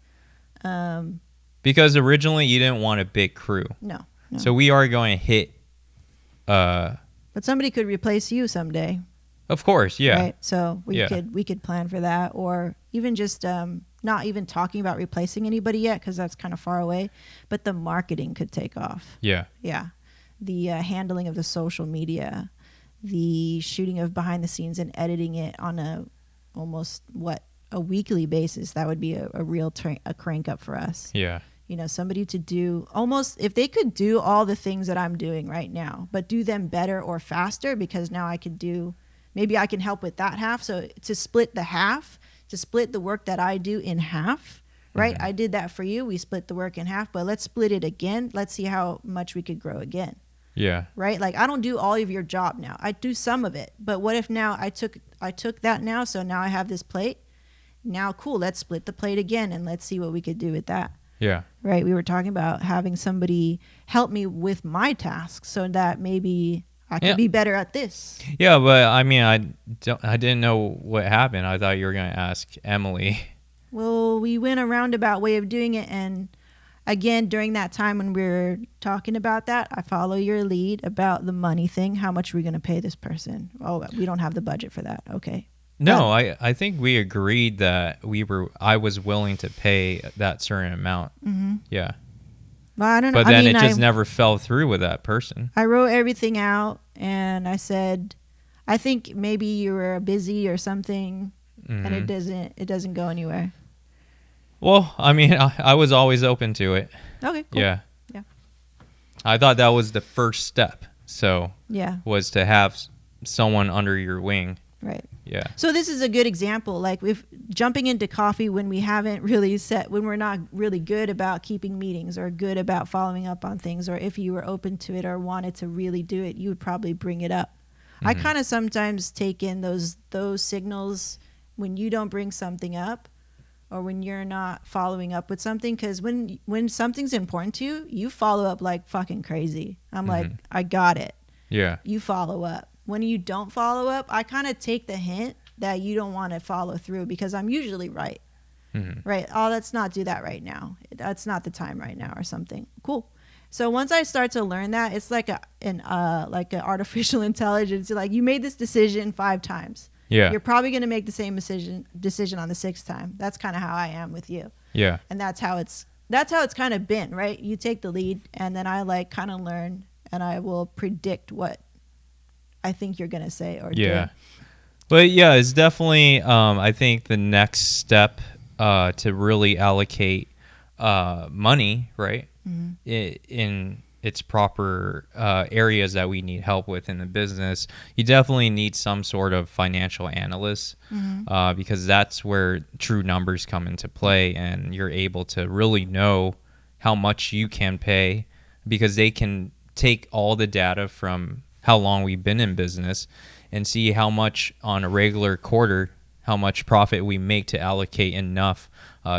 because originally you didn't want a big crew. No. So we are going to hit but somebody could replace you someday. Of course, yeah. Right. So we could plan for that, or even just not even talking about replacing anybody yet, because that's kind of far away. But the marketing could take off. Yeah. Yeah. The handling of the social media, the shooting of behind the scenes and editing it on a weekly basis. That would be a real crank up for us. Yeah. You know, somebody to do if they could do all the things that I'm doing right now, but do them better or faster, because now I could maybe I can help with that half. So to split the work that I do in half, right? Mm-hmm. I did that for you. We split the work in half, but let's split it again. Let's see how much we could grow again. Yeah. Right? Like I don't do all of your job now. I do some of it. But what if now I took that now, so now I have this plate. Now cool, let's split the plate again and let's see what we could do with that. Yeah. Right? We were talking about having somebody help me with my tasks so that maybe I could be better at this. Yeah, but I mean, I didn't know what happened. I thought you were going to ask Emily. Well, we went a roundabout way of doing it, and again, during that time when we were talking about that, I follow your lead about the money thing. How much are we going to pay this person? Oh, we don't have the budget for that. Okay. No, I think we agreed that I was willing to pay that certain amount. Mm-hmm. Yeah. Well, I don't know. But then it just never fell through with that person. I wrote everything out, and I said, I think maybe you were busy or something, mm-hmm. and it doesn't go anywhere. Well, I mean, I was always open to it. Okay, cool. Yeah. I thought that was the first step. So was to have someone under your wing. Right. Yeah. So this is a good example. Like if jumping into coffee when we haven't really when we're not really good about keeping meetings or good about following up on things, or if you were open to it or wanted to really do it, you would probably bring it up. Mm-hmm. I kind of sometimes take in those signals when you don't bring something up or when you're not following up with something, because when something's important to you, you follow up like fucking crazy. I'm mm-hmm. like, I got it. Yeah. You follow up. When you don't follow up, I kind of take the hint that you don't want to follow through, because I'm usually right. Mm-hmm. Right. Oh, let's not do that right now. That's not the time right now or something. Cool. So once I start to learn that, it's like an artificial intelligence. Like you made this decision 5 times. Yeah. You're probably going to make the same decision on the 6th time. That's kind of how I am with you. Yeah. And that's how it's kind of been, right? You take the lead, and then I like kind of learn, and I will predict what I think you're going to say or do. But yeah, it's definitely, I think the next step to really allocate money, right, mm-hmm. in its proper areas that we need help with in the business, you definitely need some sort of financial analyst, mm-hmm. Because that's where true numbers come into play, and you're able to really know how much you can pay, because they can take all the data from how long we've been in business and see how much on a regular quarter, how much profit we make to allocate enough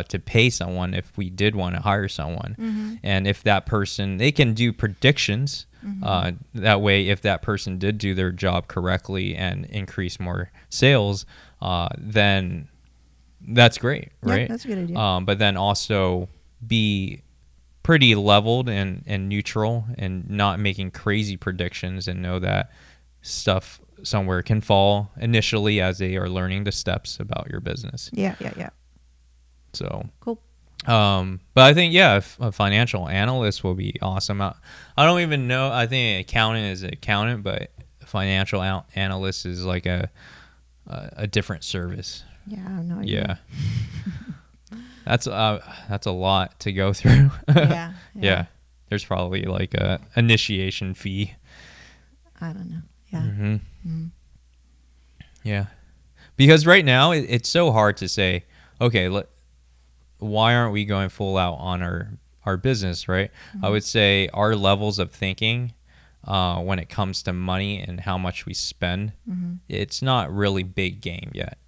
to pay someone if we did want to hire someone. Mm-hmm. And if that person, they can do predictions. Mm-hmm. That way, if that person did do their job correctly and increase more sales, then that's great, right? Yeah, that's a good idea. But then also be pretty leveled and neutral, and not making crazy predictions, and know that stuff somewhere can fall initially as they are learning the steps about your business. Yeah. So cool. But I think, a financial analyst will be awesome. I don't even know. I think accountant is an accountant, but financial analyst is like a different service. Yeah, I have no idea. Yeah. That's a lot to go through. Yeah. There's probably like a initiation fee. I don't know. Yeah. Mm-hmm. Mm-hmm. Yeah. Because right now it's so hard to say, okay, why aren't we going full out on our business, right? Mm-hmm. I would say our levels of thinking when it comes to money and how much we spend, it's not really big game yet.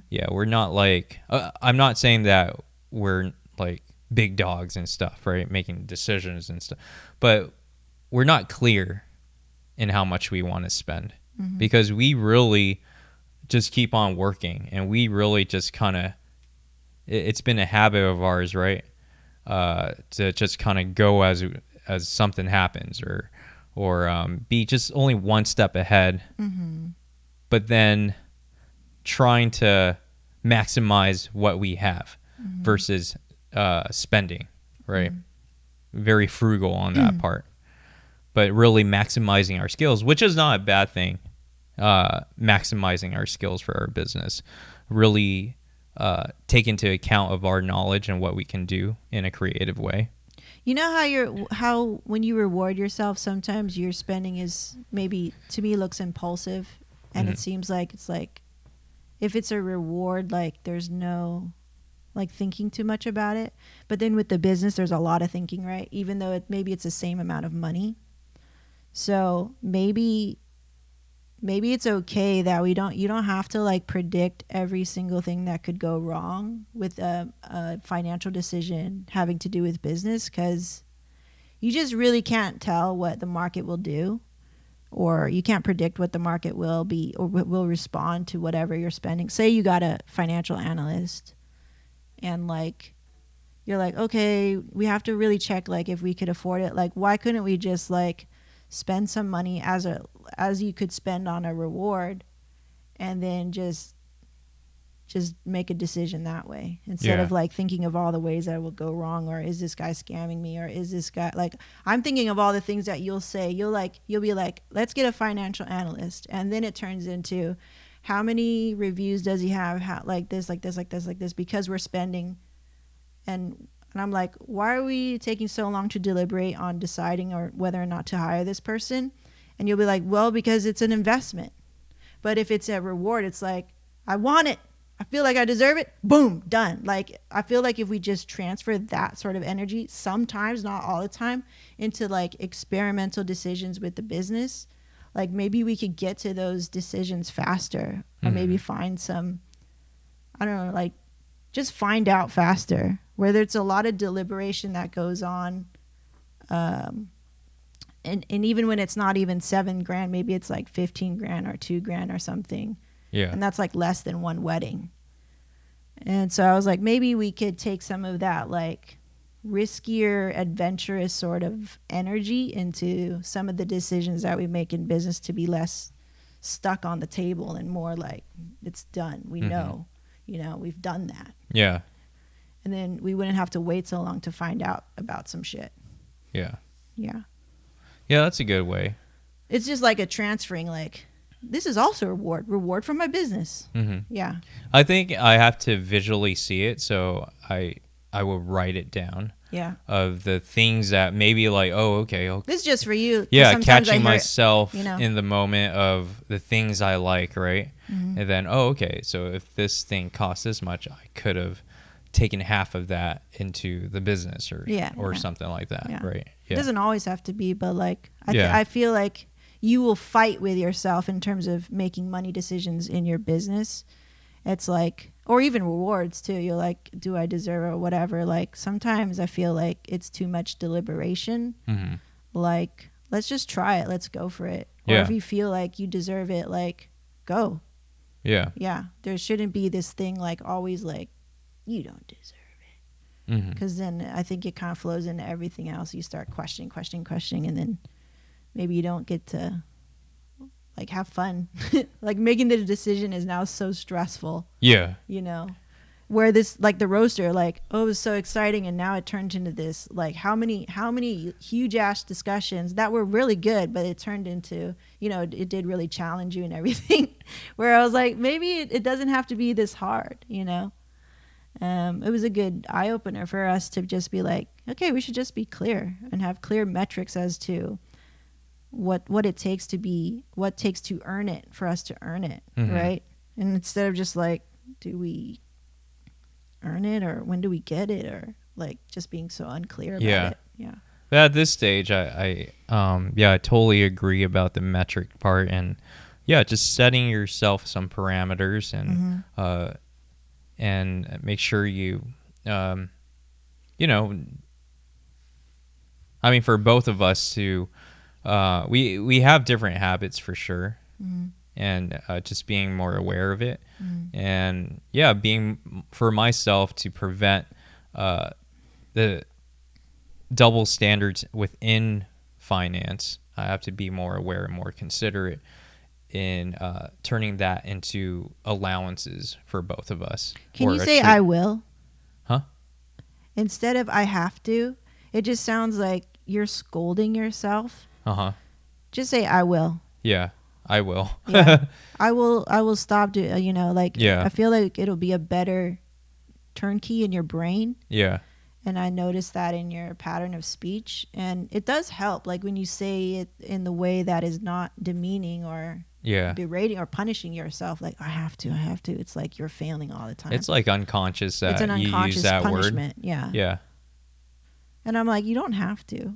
Yeah, we're not like, I'm not saying that we're like big dogs and stuff, right? Making decisions and stuff. But we're not clear in how much we want to spend because we really just keep on working, and we really just kind of, it's been a habit of ours, right? To just kind of go as something happens, or be just only one step ahead, but then trying to maximize what we have versus spending, right? Very frugal on that part, but really maximizing our skills, which is not a bad thing. Maximizing our skills for our business, really take into account of our knowledge and what we can do in a creative way. You know how when you reward yourself, sometimes your spending is maybe, to me, looks impulsive, and it seems like it's like, if it's a reward, like there's no like thinking too much about it. But then with the business, there's a lot of thinking, right? Even though maybe it's the same amount of money. So maybe it's okay that you don't have to like predict every single thing that could go wrong with a financial decision having to do with business, because you just really can't tell what the market will do, or you can't predict what the market will be or will respond to whatever you're spending. Say you got a financial analyst and like you're like, okay, we have to really check like if we could afford it. Like, why couldn't we just like spend some money as you could spend on a reward, and then just make a decision that way, instead of like thinking of all the ways that it will go wrong, or is this guy scamming me, or is this guy like, I'm thinking of all the things that you'll say. You'll be like, let's get a financial analyst, and then it turns into, how many reviews does he have, how, like this, because we're spending. And I'm like, why are we taking so long to deliberate on deciding or whether or not to hire this person? And you'll be like, well, because it's an investment. But if it's a reward, it's like, I want it. I feel like I deserve it. Boom, done. Like, I feel like if we just transfer that sort of energy, sometimes, not all the time, into like experimental decisions with the business, like maybe we could get to those decisions faster, or maybe find some, I don't know, like just find out faster, whether it's a lot of deliberation that goes on. And even when it's not even $7,000, maybe it's like 15 grand or $2,000 or something. Yeah. And that's like less than one wedding. And so I was like, maybe we could take some of that like riskier, adventurous sort of energy into some of the decisions that we make in business, to be less stuck on the table and more like, it's done. We know, we've done that. Yeah. And then we wouldn't have to wait so long to find out about some shit. Yeah. Yeah. Yeah, that's a good way. It's just like a transferring, like, this is also a reward from my business. Yeah. I think I have to visually see it, so I will write it down. Yeah. Of the things that maybe like, oh, okay. This is just for you. Yeah, catching myself in the moment of the things I like, right? And then, oh, okay, so if this thing costs this much, I could have taken half of that into the business or something like that, right? Yeah. It doesn't always have to be, but like I feel like you will fight with yourself in terms of making money decisions in your business. It's like, or even rewards too. You're like, do I deserve it or whatever? Like sometimes I feel like it's too much deliberation. Like, let's just try it. Let's go for it. Or if you feel like you deserve it, like go. Yeah. Yeah. There shouldn't be this thing like always like, you don't deserve it. Because then I think it kind of flows into everything else. You start questioning, and then maybe you don't get to like have fun. Like making the decision is now so stressful. Yeah. Where this, like the roaster, like, oh, it was so exciting, and now it turned into this, like how many huge ass discussions that were really good, but it turned into, it did really challenge you and everything. Where I was like, maybe it doesn't have to be this hard, It was a good eye opener for us to just be like, okay, we should just be clear and have clear metrics as to what it takes to earn it, for us to earn it, right? And instead of just like, do we earn it, or when do we get it, or like just being so unclear about it. Yeah. But at this stage, I yeah, I totally agree about the metric part, and yeah, just setting yourself some parameters and make sure you, you know, I mean, for both of us to, we have different habits for sure, and just being more aware of it, and yeah, being for myself to prevent the double standards within finance. I have to be more aware and more considerate in turning that into allowances for both of us. Can you say I will? Huh? Instead of I have to, it just sounds like you're scolding yourself. Just say I will. Yeah, I will. Yeah. I will stop I feel like it'll be a better turnkey in your brain. Yeah. And I noticed that in your pattern of speech, and it does help, like when you say it in the way that is not demeaning or berating or punishing yourself, like I have to, it's like you're failing all the time. It's like unconscious that it's an unconscious you use that punishment. word. Yeah. And I'm like, you don't have to.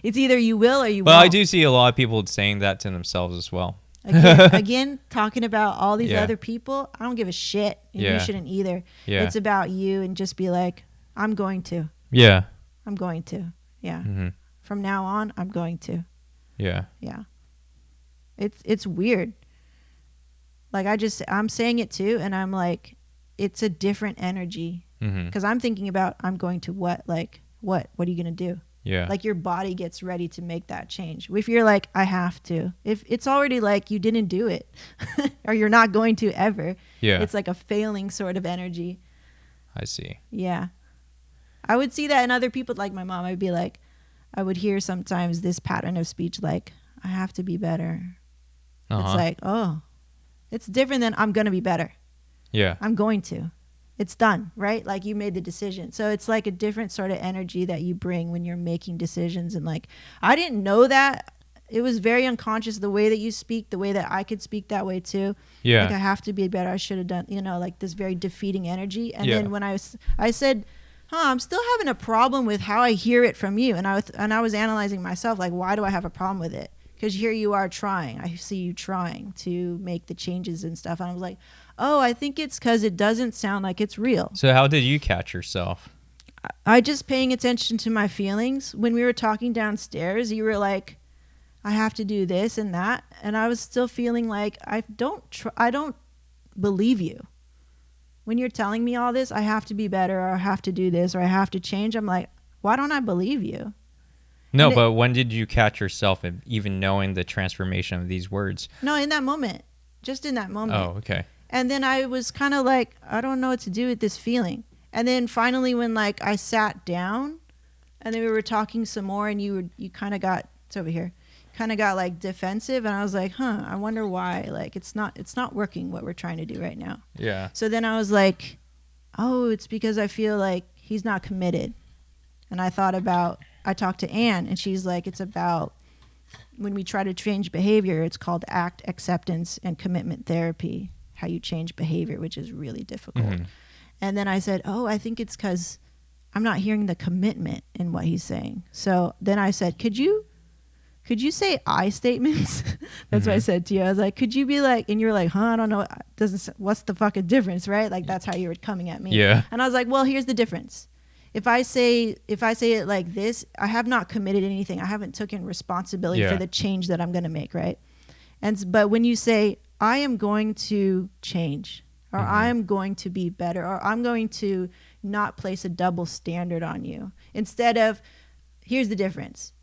It's either you will or you won't. Well, I do see a lot of people saying that to themselves as well. Again, talking about all these other people, I don't give a shit. And you shouldn't either. Yeah. It's about you, and just be like, I'm going to. Yeah. I'm going to. Yeah. From now on, I'm going to. Yeah. Yeah. It's weird. Like I'm saying it too, and I'm like, it's a different energy. Because I'm thinking about, I'm going to what? Like, what? What are you going to do? Yeah. Like your body gets ready to make that change. If you're like, I have to. If it's already like you didn't do it, or you're not going to ever. Yeah. It's like a failing sort of energy. I see. Yeah. I would see that in other people, like my mom. I'd be like, I would hear sometimes this pattern of speech, like, I have to be better. It's like, oh, it's different than I'm going to be better. Yeah. I'm going to. It's done, right? Like you made the decision. So it's like a different sort of energy that you bring when you're making decisions. And like, I didn't know that. It was very unconscious, the way that you speak, the way that I could speak that way too. Yeah. Like I have to be better. I should have done, like this very defeating energy. And then when I said, I'm still having a problem with how I hear it from you. And I was analyzing myself, like, why do I have a problem with it? Because here you are trying. I see you trying to make the changes and stuff. And I was like, oh, I think it's because it doesn't sound like it's real. So how did you catch yourself? I just paying attention to my feelings. When we were talking downstairs, you were like, I have to do this and that. And I was still feeling like I don't believe you. When you're telling me all this, I have to be better, or I have to do this, or I have to change. I'm like, why don't I believe you? No, but when did you catch yourself in even knowing the transformation of these words? No, in that moment. Just in that moment. Oh, okay. And then I was kind of like, I don't know what to do with this feeling. And then finally when like I sat down and then we were talking some more, and you kind of got, it's over here, kind of got like defensive, and I was like, I wonder why. Like it's not working what we're trying to do right now. Yeah. So then I was like, oh, it's because I feel like he's not committed. And I talked to Anne, and she's like, it's about when we try to change behavior, it's called ACT, acceptance, and commitment therapy, how you change behavior, which is really difficult. And then I said, oh, I think it's because I'm not hearing the commitment in what he's saying. So then I said, could you say I statements? That's what I said to you. I was like, could you be like, and you were like, I don't know. What's the fucking difference, right? Like that's how you were coming at me. Yeah. And I was like, well, here's the difference. If I say it like this, I have not committed anything. I haven't taken responsibility for the change that I'm going to make, right? But when you say, I am going to change, or I am going to be better, or I'm going to not place a double standard on you, instead of, here's the difference.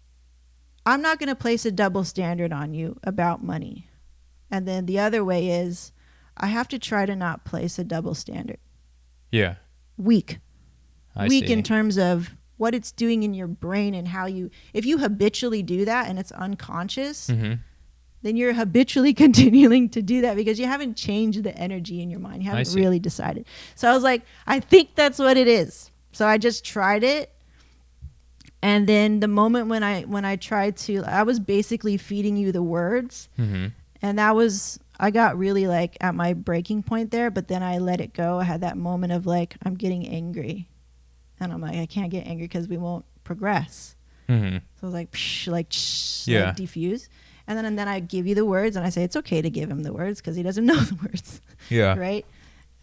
I'm not going to place a double standard on you about money. And then the other way is, I have to try to not place a double standard. Yeah. Weak see. In terms of what it's doing in your brain, and how if you habitually do that and it's unconscious, then you're habitually continuing to do that because you haven't changed the energy in your mind. You haven't really decided. So I was like, I think that's what it is. So I just tried it. And then the moment when I tried to, I was basically feeding you the words. And that was, I got really like at my breaking point there, but then I let it go. I had that moment of like, I'm getting angry. And I'm like, I can't get angry because we won't progress. Mm-hmm. So I was like, psh, like, shh, like diffuse. And then I give you the words, and I say it's okay to give him the words because he doesn't know the words. Yeah. Right?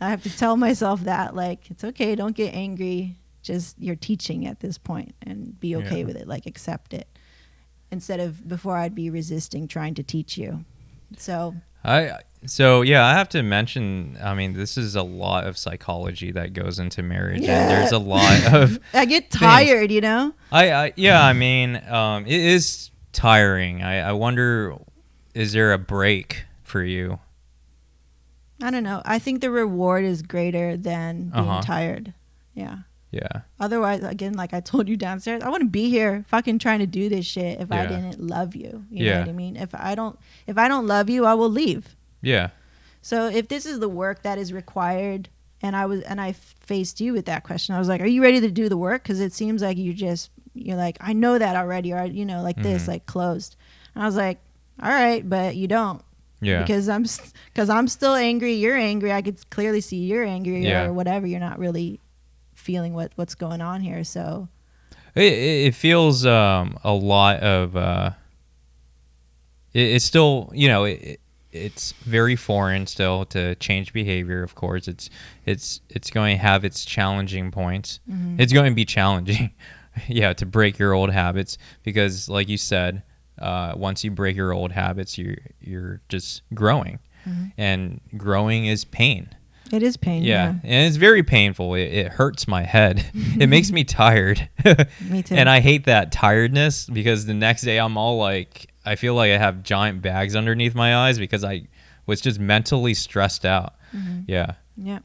I have to tell myself that, like, it's okay, don't get angry. Just you're teaching at this point, and be okay with it, like accept it. Instead of before I'd be resisting trying to teach you. So I have to mention, I mean, this is a lot of psychology that goes into marriage, and there's a lot of I get tired, things. You know? I mean, it is tiring. I wonder, is there a break for you? I don't know. I think the reward is greater than being tired. Yeah. Yeah. Otherwise, again, like I told you downstairs, I wouldn't be here fucking trying to do this shit if I didn't love you. You know what I mean? If I don't love you, I will leave. Yeah. So if this is the work that is required, and I faced you with that question, I was like, are you ready to do the work? Because it seems like you're like, I know that already, or like this, like closed. And I was like, all right, but you don't. Yeah. Because I'm still angry. You're angry. I could clearly see you're angry or whatever. You're not really feeling what's going on here. So it feels a lot of it's still, you know, it's very foreign still to change behavior. Of course, it's going to have its challenging points. Mm-hmm. It's going to be challenging, to break your old habits, because like you said, once you break your old habits, you're just growing, and growing is pain. It is pain. Yeah. And it's very painful. It hurts my head. It makes me tired. Me too. And I hate that tiredness, because the next day I'm all like, I feel like I have giant bags underneath my eyes because I was just mentally stressed out. Mm-hmm. Yeah. Yeah.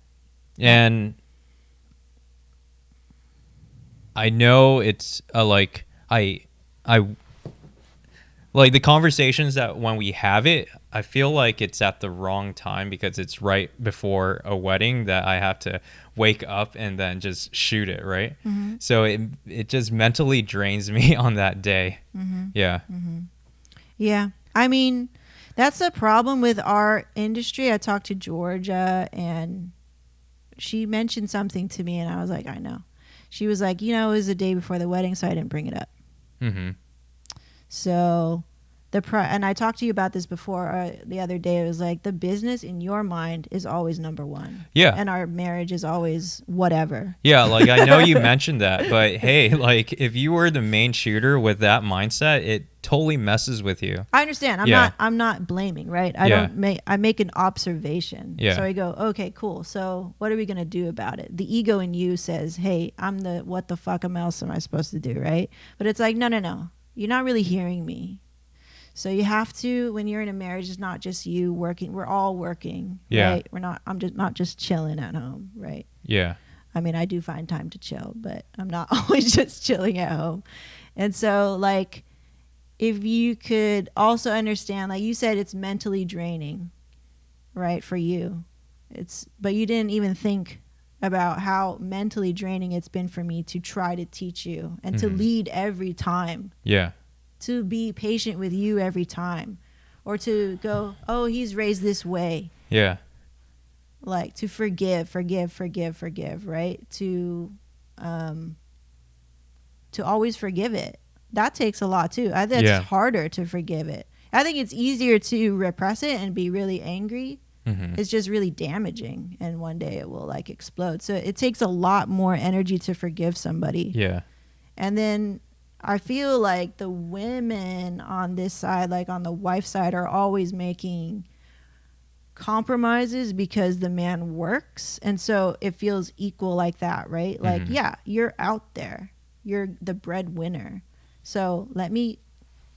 And I know it's like I like the conversations that when we have it, I feel like it's at the wrong time, because it's right before a wedding that I have to wake up and then just shoot it, right? Mm-hmm. So it just mentally drains me on that day. Mm-hmm. Yeah. Mm-hmm. Yeah. I mean, that's the problem with our industry. I talked to Georgia, and she mentioned something to me, and I was like, I know. She was like, it was the day before the wedding, so I didn't bring it up. Mm-hmm. So and I talked to you about this before the other day. It was like, the business in your mind is always number one. Yeah. And our marriage is always whatever. Yeah. Like, I know you mentioned that, but hey, like, if you were the main shooter with that mindset, it totally messes with you. I understand. I'm not blaming, right? I make an observation. Yeah. So I go, okay, cool. So what are we going to do about it? The ego in you says, hey, what the fuck else am I supposed to do, right? But it's like, no. You're not really hearing me. So you have to, when you're in a marriage, it's not just you working. We're all working, right? I'm just not just chilling at home, right? Yeah. I mean, I do find time to chill, but I'm not always just chilling at home. And so, like, if you could also understand, like you said, it's mentally draining, right, for you. But you didn't even think about how mentally draining it's been for me to try to teach you and to lead every time. Yeah. To be patient with you every time, or to go, oh, he's raised this way. Yeah. Like, to forgive, right? To always forgive it. That takes a lot too. I think it's harder to forgive it. I think it's easier to repress it and be really angry. Mm-hmm. It's just really damaging, and one day it will like explode. So it takes a lot more energy to forgive somebody. Yeah. And then I feel like the women on this side, like on the wife side, are always making compromises because the man works. And so it feels equal like that, right? Like, yeah, you're out there. You're the breadwinner. So let me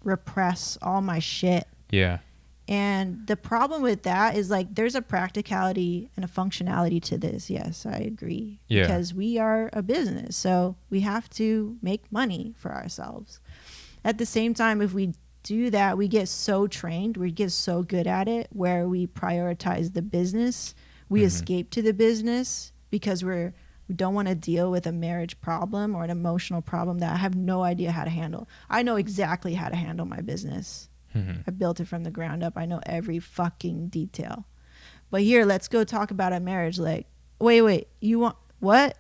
repress all my shit. Yeah. And the problem with that is, like, there's a practicality and a functionality to this. Yes, I agree. Yeah. Because we are a business, so we have to make money for ourselves. At the same time, if we do that, we get so trained, we get so good at it, where we prioritize the business. We escape to the business because we don't want to deal with a marriage problem or an emotional problem that I have no idea how to handle. I know exactly how to handle my business. I built it from the ground up. I know every fucking detail. But here, let's go talk about a marriage. Like, wait, you want what?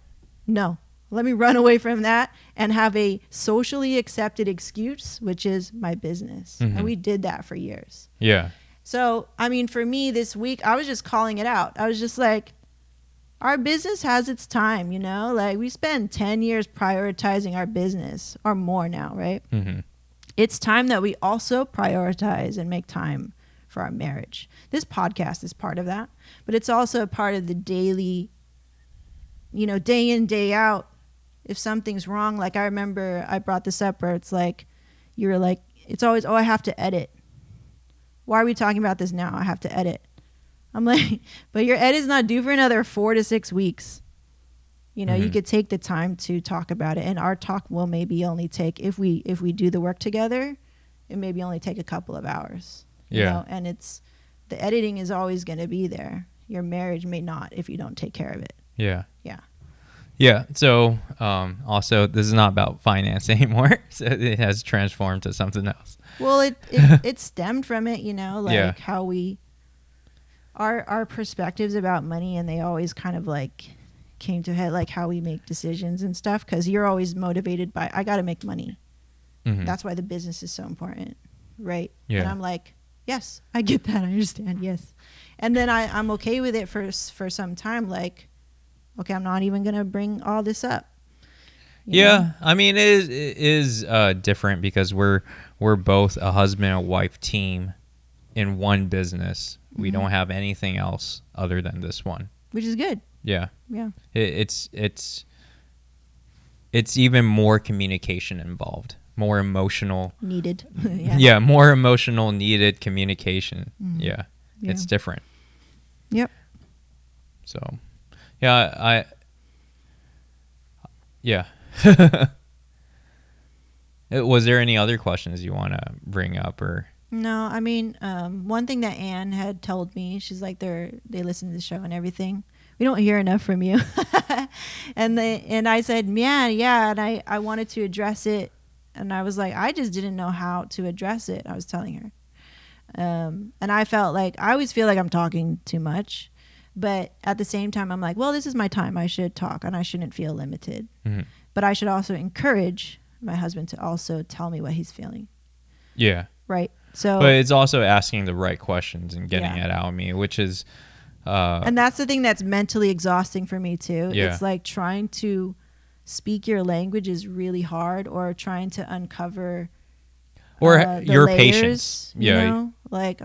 No, let me run away from that and have a socially accepted excuse, which is my business. And we did that for years. Yeah. So, I mean, for me this week, I was just calling it out. I was just like, our business has its time, you know? Like, we spend 10 years prioritizing our business or more now, right? It's time that we also prioritize and make time for our marriage. This podcast is part of that, but it's also a part of the daily, you know, day in, day out. If something's wrong, like I remember I brought this up where it's like, you were like, it's always, oh, I have to edit. Why are we talking about this now? I have to edit. I'm like, but your edit's not due for another 4 to 6 weeks. You know, you could take the time to talk about it, and our talk will maybe only take, if we do the work together, it maybe only take a couple of hours. You know? And it's, the editing is always going to be there. Your marriage may not if you don't take care of it. Yeah. Yeah. Yeah. So, also, this is not about finance anymore. So it has transformed to something else. Well, it stemmed from it, you know, like how we, our perspectives about money, and they always kind of like came to head, like how we make decisions and stuff. Cause you're always motivated by, I got to make money. That's why the business is so important. Right. Yeah. And I'm like, yes, I get that. I understand. Yes. And then I'm okay with it for some time. Like, okay, I'm not even going to bring all this up. You know? I mean, it is different because we're both a husband and wife team in one business. We don't have anything else other than this one, which is good. Yeah. Yeah. It's even more communication involved, more emotional needed. Yeah, more emotional needed communication. Yeah. It's different. Yep. So, yeah, Was there any other questions you want to bring up or? No, I mean, one thing that Anne had told me, she's like, they listen to the show and everything. We don't hear enough from you. and I said, yeah. And I wanted to address it. And I was like, I just didn't know how to address it. I was telling her. And I felt like, I always feel like I'm talking too much. But at the same time, I'm like, well, this is my time. I should talk and I shouldn't feel limited. But I should also encourage my husband to also tell me what he's feeling. Yeah. Right. So, but it's also asking the right questions and getting it out of me, which is, and that's the thing that's mentally exhausting for me too. Yeah. It's like trying to speak your language is really hard, or trying to uncover or your layers, patience. You know? Like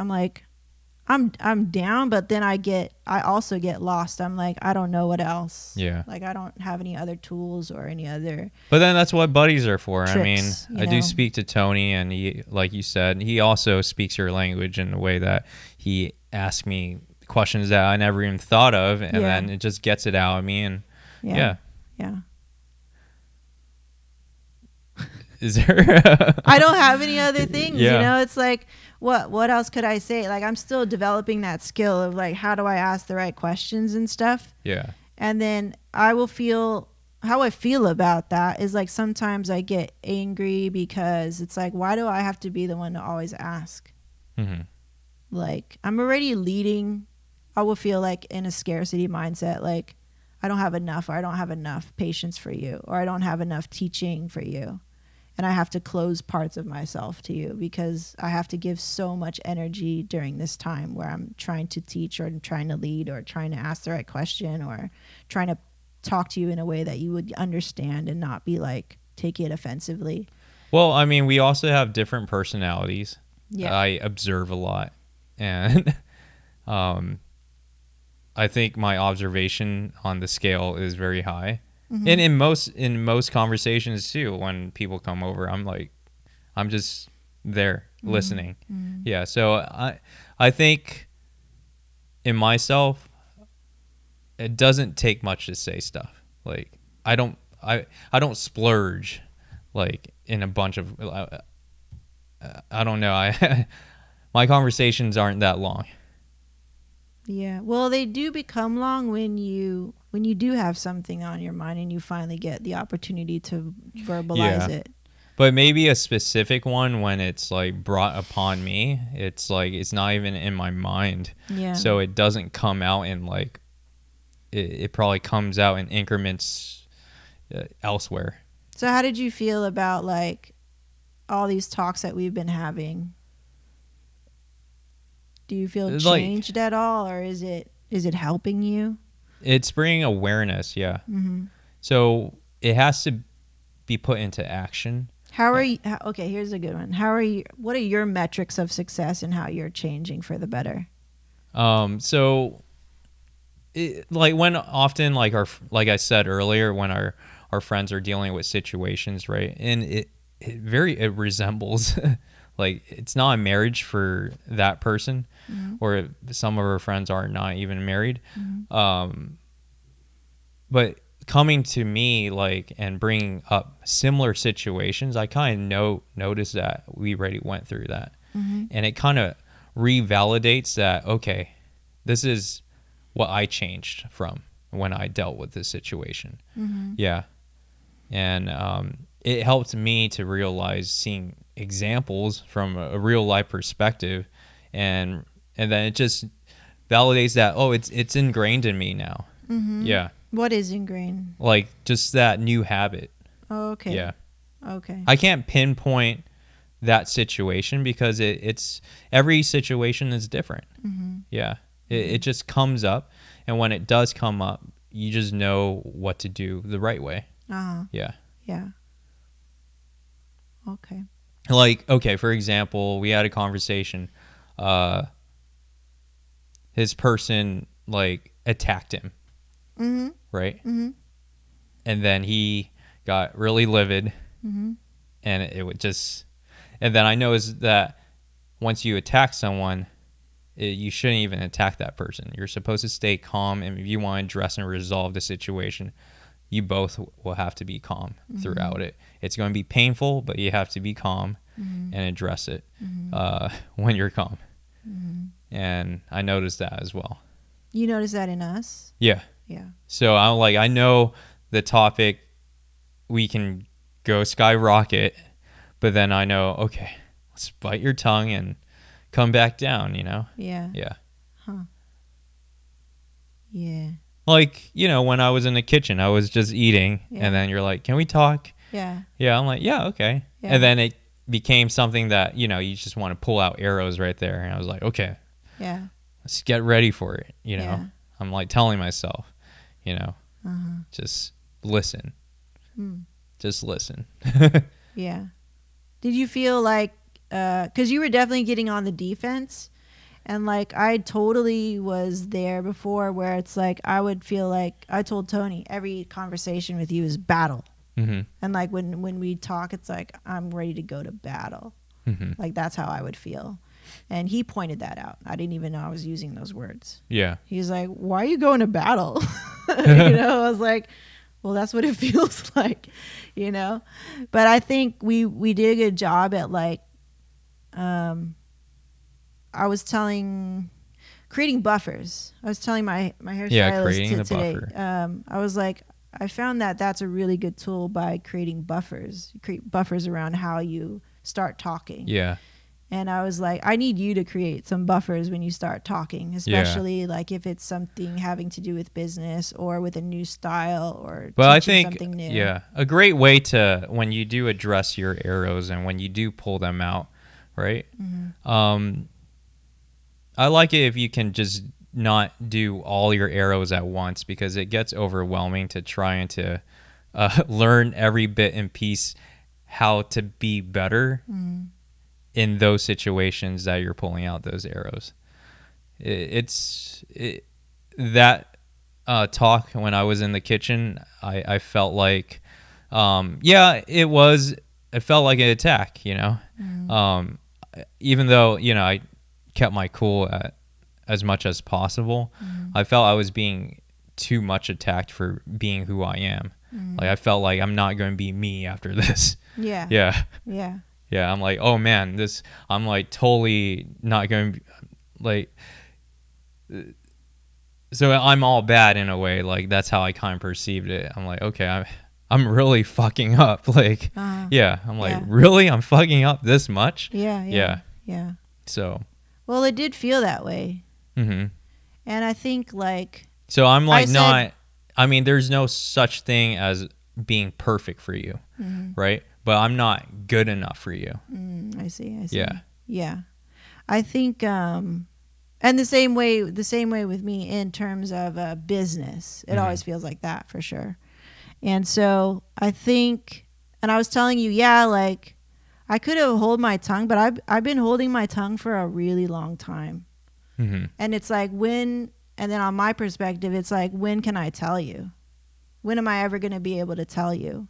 I'm down, but then I also get lost. I'm like, I don't know what else. Yeah. Like I don't have any other tools or any other. But then that's what buddies are for. Tricks, I mean, I do speak to Tony, and he, like you said, he also speaks your language in a way that he asks me questions that I never even thought of, and then it just gets it out of me. And yeah. Is there? I don't have any other things. Yeah. You know, it's like, what else could I say? Like, I'm still developing that skill of like, how do I ask the right questions and stuff? Yeah. And then I will feel how I feel about that is like, sometimes I get angry because it's like, why do I have to be the one to always ask? Like, I'm already leading. I will feel like in a scarcity mindset, like I don't have enough, or I don't have enough patience for you, or I don't have enough teaching for you. And I have to close parts of myself to you because I have to give so much energy during this time where I'm trying to teach, or trying to lead, or trying to ask the right question, or trying to talk to you in a way that you would understand and not be like, take it offensively. Well, I mean, we also have different personalities. Yeah. I observe a lot. And I think my observation on the scale is very high. And in most conversations too, when people come over, I'm like, I'm just there listening. Yeah. So I think in myself, it doesn't take much to say stuff. Like I don't splurge like in a bunch of, I don't know. My conversations aren't that long. Yeah. Well, they do become long when you do have something on your mind and you finally get the opportunity to verbalize it. But maybe a specific one when it's like brought upon me, it's like it's not even in my mind. Yeah. So it doesn't come out in like it probably comes out in increments elsewhere. So how did you feel about like all these talks that we've been having? Do you feel changed at all, or is it helping you? It's bringing awareness, yeah. Mm-hmm. So it has to be put into action. How are you? Okay, here's a good one. What are your metrics of success and how you're changing for the better? So, when often like I said earlier, when our friends are dealing with situations, right, and it resembles like it's not a marriage for that person, mm-hmm. or some of our friends are not even married, mm-hmm. But coming to me like and bringing up similar situations, I kind of noticed that we already went through that, mm-hmm. and it kind of revalidates that, okay, this is what I changed from when I dealt with this situation. Mm-hmm. Yeah. And it helped me to realize, seeing examples from a real life perspective, and then it just validates that, oh, it's ingrained in me now. Mm-hmm. Yeah. What is ingrained? Like just that new habit. Oh, okay. Yeah. Okay. I can't pinpoint that situation because it's every situation is different. Mm-hmm. Yeah. It just comes up, and when it does come up, you just know what to do the right way. Uh-huh. Yeah. Yeah. Okay. Like, okay, for example, we had a conversation. His person like attacked him. Mm-hmm. Right? Mm-hmm. And then he got really livid, mm-hmm. and it would just, and then I know is that once you attack someone, you shouldn't even attack that person. You're supposed to stay calm, and if you want to address and resolve the situation, you both will have to be calm, mm-hmm. throughout it. It's going to be painful, but you have to be calm, mm-hmm. and address it, mm-hmm. When you're calm. Mm-hmm. And I noticed that as well. You noticed that in us? Yeah. Yeah. So I'm like, I know the topic, we can go skyrocket, but then I know, okay, let's bite your tongue and come back down, you know? Yeah. Yeah. Huh. Yeah. Like, when I was in the kitchen, I was just eating, yeah. and then you're like, can we talk? Yeah. Yeah. I'm like, yeah, okay. Yeah. And then it became something that, you just want to pull out arrows right there. And I was like, okay. Yeah. Let's get ready for it, Yeah. I'm like telling myself, just listen. Just listen. Yeah. Did you feel like, because you were definitely getting on the defense, and like I totally was there before, where it's like I would feel like, I told Tony, every conversation with you is battle. Mm-hmm. And like when we talk, it's like I'm ready to go to battle. Mm-hmm. Like that's how I would feel. And he pointed that out. I didn't even know I was using those words. Yeah. He's like, why are you going to battle? I was like, well, that's what it feels like, But I think we did a good job at like, I was creating buffers. I was telling my hairstylist today. Buffer. I was like, I found that that's a really good tool by creating buffers. You create buffers around how you start talking. Yeah. And I was like, I need you to create some buffers when you start talking, especially like if it's something having to do with business or with a new style or something new. Yeah, a great way to, when you do address your arrows and when you do pull them out, right? Mm-hmm. I like it if you can just not do all your arrows at once, because it gets overwhelming to trying to learn every bit and piece how to be better. Mm-hmm. In those situations that you're pulling out those arrows. That talk when I was in the kitchen, I felt like, it felt like an attack, Mm. Even though, I kept my cool as much as possible, I felt I was being too much attacked for being who I am. Like I felt like I'm not going to be me after this. Yeah. Yeah. Yeah. Yeah, I'm like, oh man, I'm like totally not going to, like, so I'm all bad in a way. Like that's how I kind of perceived it. I'm like, okay, I'm really fucking up. Like, yeah, I'm like, really? I'm fucking up this much? Yeah. So. Well, it did feel that way. Mm-hmm. And I think like. So I'm like there's no such thing as being perfect for you, right? But I'm not good enough for you. I see. Yeah. I think, and the same way with me in terms of business. It always feels like that for sure. And so I think, and I was telling you, like I could have held my tongue, but I've been holding my tongue for a really long time. And it's like and then on my perspective, it's like, when can I tell you? When am I ever going to be able to tell you?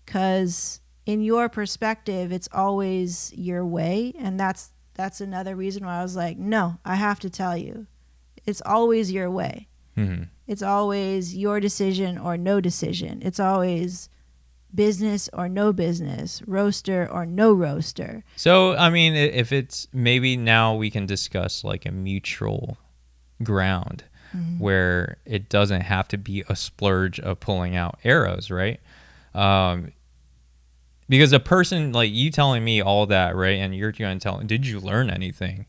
Because in your perspective, it's always your way. And that's another reason why I was like, no, I have to tell you. It's always your way. It's always your decision or no decision. It's always business or no business, roaster or no roaster. So, I mean, if it's, maybe now we can discuss like a mutual ground where it doesn't have to be a splurge of pulling out arrows, right? Because a person like you telling me all that, right? And you're going to tell, did you learn anything?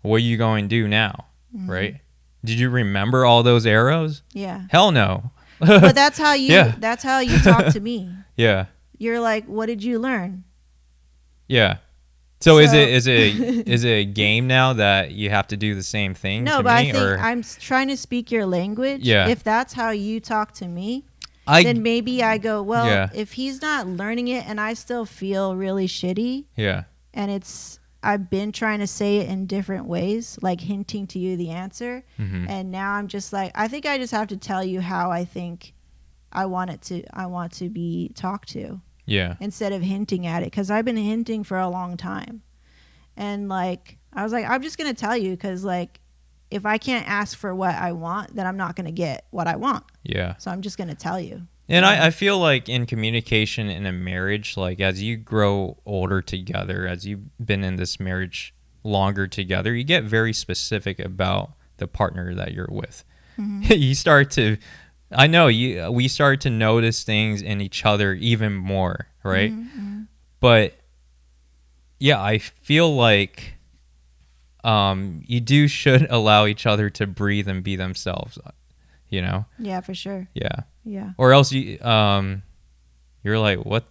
What are you going to do now, right? Did you remember all those arrows? Yeah. Hell no. But that's how you that's how you talk to me. Yeah. You're like, what did you learn? Yeah. So is it a game now that you have to do the same thing? No, to but me, I think I'm trying to speak your language. Yeah. If that's how you talk to me, then maybe I go, well, if he's not learning it and I still feel really shitty. Yeah. And I've been trying to say it in different ways, like hinting to you the answer. And now I'm just like, I think I just have to tell you how I think I want to be talked to. Yeah. Instead of hinting at it, because I've been hinting for a long time. And like, I was like, I'm just going to tell you, because like, if I can't ask for what I want, then I'm not going to get what I want. Yeah. So I'm just going to tell you. And I feel like in communication in a marriage, like as you grow older together, as you've been in this marriage longer together, you get very specific about the partner that you're with. You start to, we start to notice things in each other even more, right? But yeah, I feel like you should allow each other to breathe and be themselves, you know? Yeah, for sure. Yeah. Or else you're like, what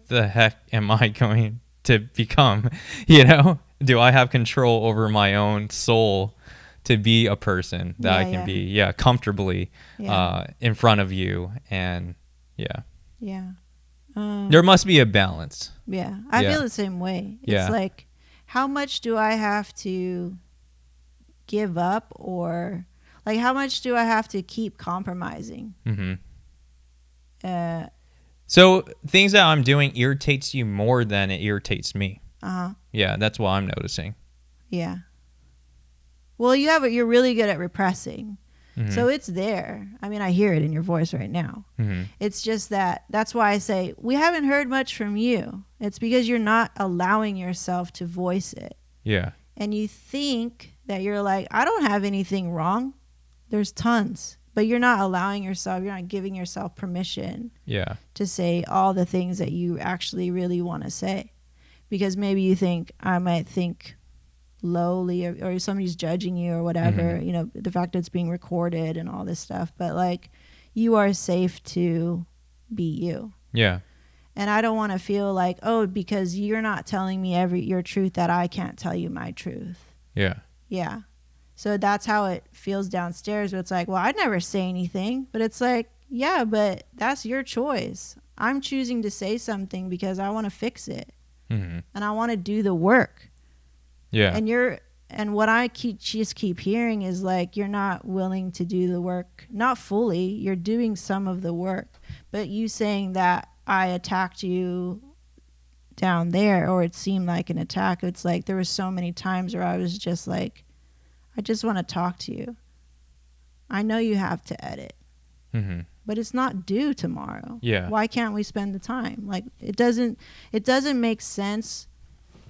the heck am I going to become? You know? Do I have control over my own soul to be a person that I can be, comfortably in front of you? And there must be a balance. Yeah. I feel the same way. It's like, how much do I have to give up, or like how much do I have to keep compromising? So things that I'm doing irritates you more than it irritates me. Yeah, that's what I'm noticing. Yeah. Well, you're really good at repressing. So it's there. I mean, I hear it in your voice right now. It's just that's why I say we haven't heard much from you. It's because you're not allowing yourself to voice it. Yeah. And you think that you're like, I don't have anything wrong. There's tons. But you're not allowing yourself, you're not giving yourself permission to say all the things that you actually really want to say. Because maybe you think, I might think lowly, or somebody's judging you or whatever, you know, the fact that it's being recorded and all this stuff. But like, you are safe to be you. Yeah. And I don't want to feel like, oh, because you're not telling me your truth, that I can't tell you my truth. Yeah. Yeah. So that's how it feels downstairs, where it's like, well, I'd never say anything. But it's like, yeah, but that's your choice. I'm choosing to say something because I want to fix it. And I want to do the work. Yeah. And what I just keep hearing is like, you're not willing to do the work. Not fully. You're doing some of the work. But you saying that I attacked you down there, or it seemed like an attack. It's like there was so many times where I was just like, I just want to talk to you. I know you have to edit, but it's not due tomorrow. Yeah. Why can't we spend the time? Like, it doesn't make sense.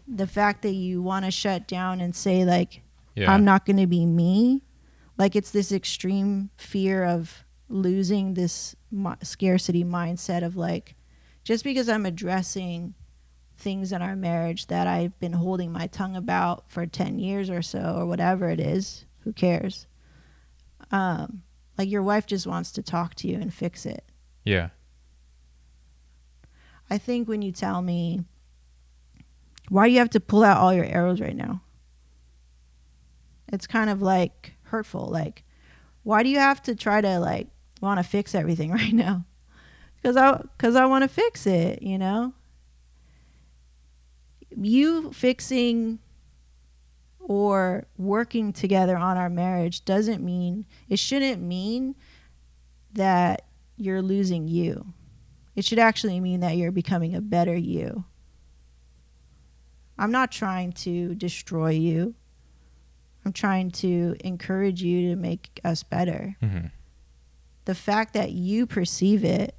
The fact that you want to shut down and say like, I'm not going to be me. Like, it's this extreme fear of losing this scarcity mindset of like, just because I'm addressing things in our marriage that I've been holding my tongue about for 10 years or so, or whatever it is, who cares? Like, your wife just wants to talk to you and fix it. Yeah. I think when you tell me, why do you have to pull out all your arrows right now? It's kind of like hurtful. Like, why do you have to try to like want to fix everything right now? Because I want to fix it, you know? You fixing or working together on our marriage shouldn't mean that you're losing you. It should actually mean that you're becoming a better you. I'm not trying to destroy you. I'm trying to encourage you to make us better. Mm-hmm. The fact that you perceive it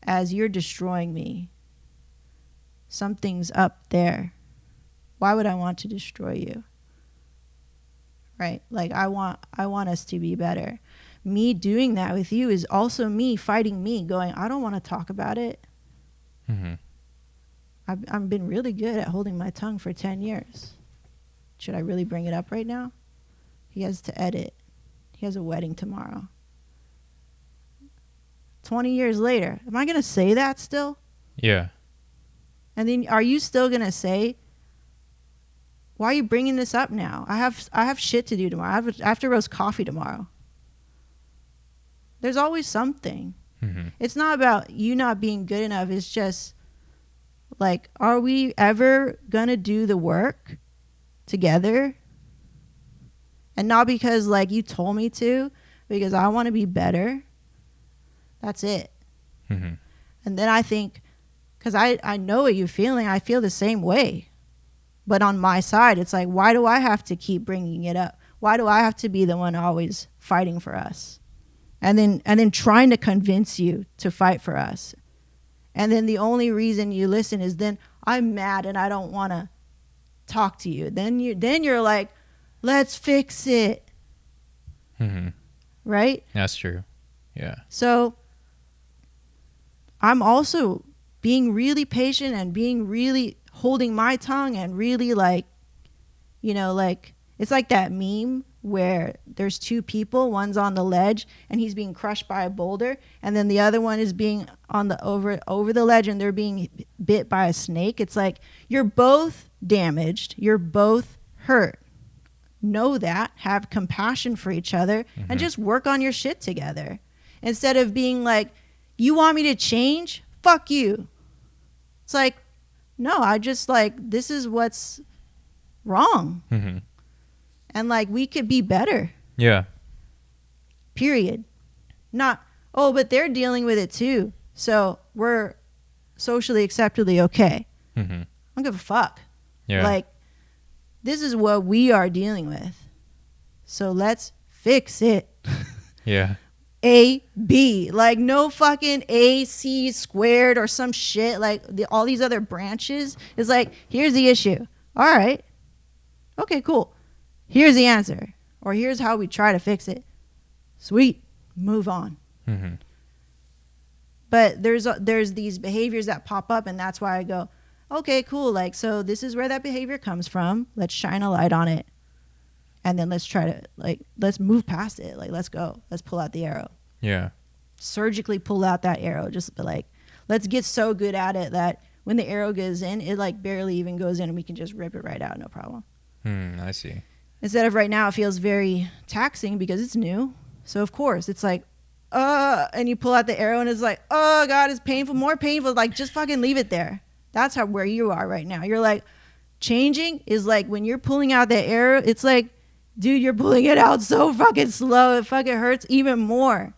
as you're destroying me, something's up there. Why would I want to destroy you? Right? Like I want us to be better. Me doing that with you is also me fighting me, going, I don't want to talk about it. Mm-hmm. I've been really good at holding my tongue for 10 years. Should I really bring it up right now? He has to edit. He has a wedding tomorrow. 20 years later, am I going to say that still? Yeah. And then are you still going to say, why are you bringing this up now? I have shit to do tomorrow. I have to roast coffee tomorrow. There's always something. Mm-hmm. It's not about you not being good enough. It's just like, are we ever going to do the work together? And not because like you told me to, because I want to be better. That's it. Mm-hmm. And then I think, because I know what you're feeling. I feel the same way. But on my side, it's like, why do I have to keep bringing it up? Why do I have to be the one always fighting for us? And then trying to convince you to fight for us. And then the only reason you listen is then I'm mad and I don't want to talk to you. Then you're like, let's fix it. Mm-hmm. Right? That's true. Yeah. So I'm also being really patient and being really holding my tongue and really like, you know, like it's like that meme where there's two people, one's on the ledge and he's being crushed by a boulder, and then the other one is being on the over the ledge and they're being bit by a snake. It's like you're both damaged, you're both hurt. Know that, have compassion for each other, mm-hmm. and just work on your shit together. Instead of being like, you want me to change? Fuck you. It's like, no, I just like, this is what's wrong. Mm-hmm. And like, we could be better. Yeah. Period. Not, oh, but they're dealing with it too, so we're socially acceptably okay. Mm-hmm. I don't give a fuck. Yeah. Like, this is what we are dealing with. So let's fix it. Yeah. A, B. Like, no fucking A, C squared or some shit. Like, all these other branches is like, here's the issue. All right. Okay, cool. Here's the answer. Or here's how we try to fix it. Sweet. Move on. Mm-hmm. But there's these behaviors that pop up, and that's why I go, okay, cool. Like, so this is where that behavior comes from. Let's shine a light on it. And then let's try to, like, let's move past it. Like, let's go. Let's pull out the arrow. Yeah. Surgically pull out that arrow. Just like, let's get so good at it that when the arrow goes in, it like barely even goes in and we can just rip it right out. No problem. I see. Instead of right now, it feels very taxing because it's new. So, of course, it's like, and you pull out the arrow and it's like, oh, God, it's painful. More painful. Like, just fucking leave it there. That's where you are right now. You're like, changing is like when you're pulling out the arrow, it's like, dude, you're pulling it out so fucking slow. It fucking hurts even more.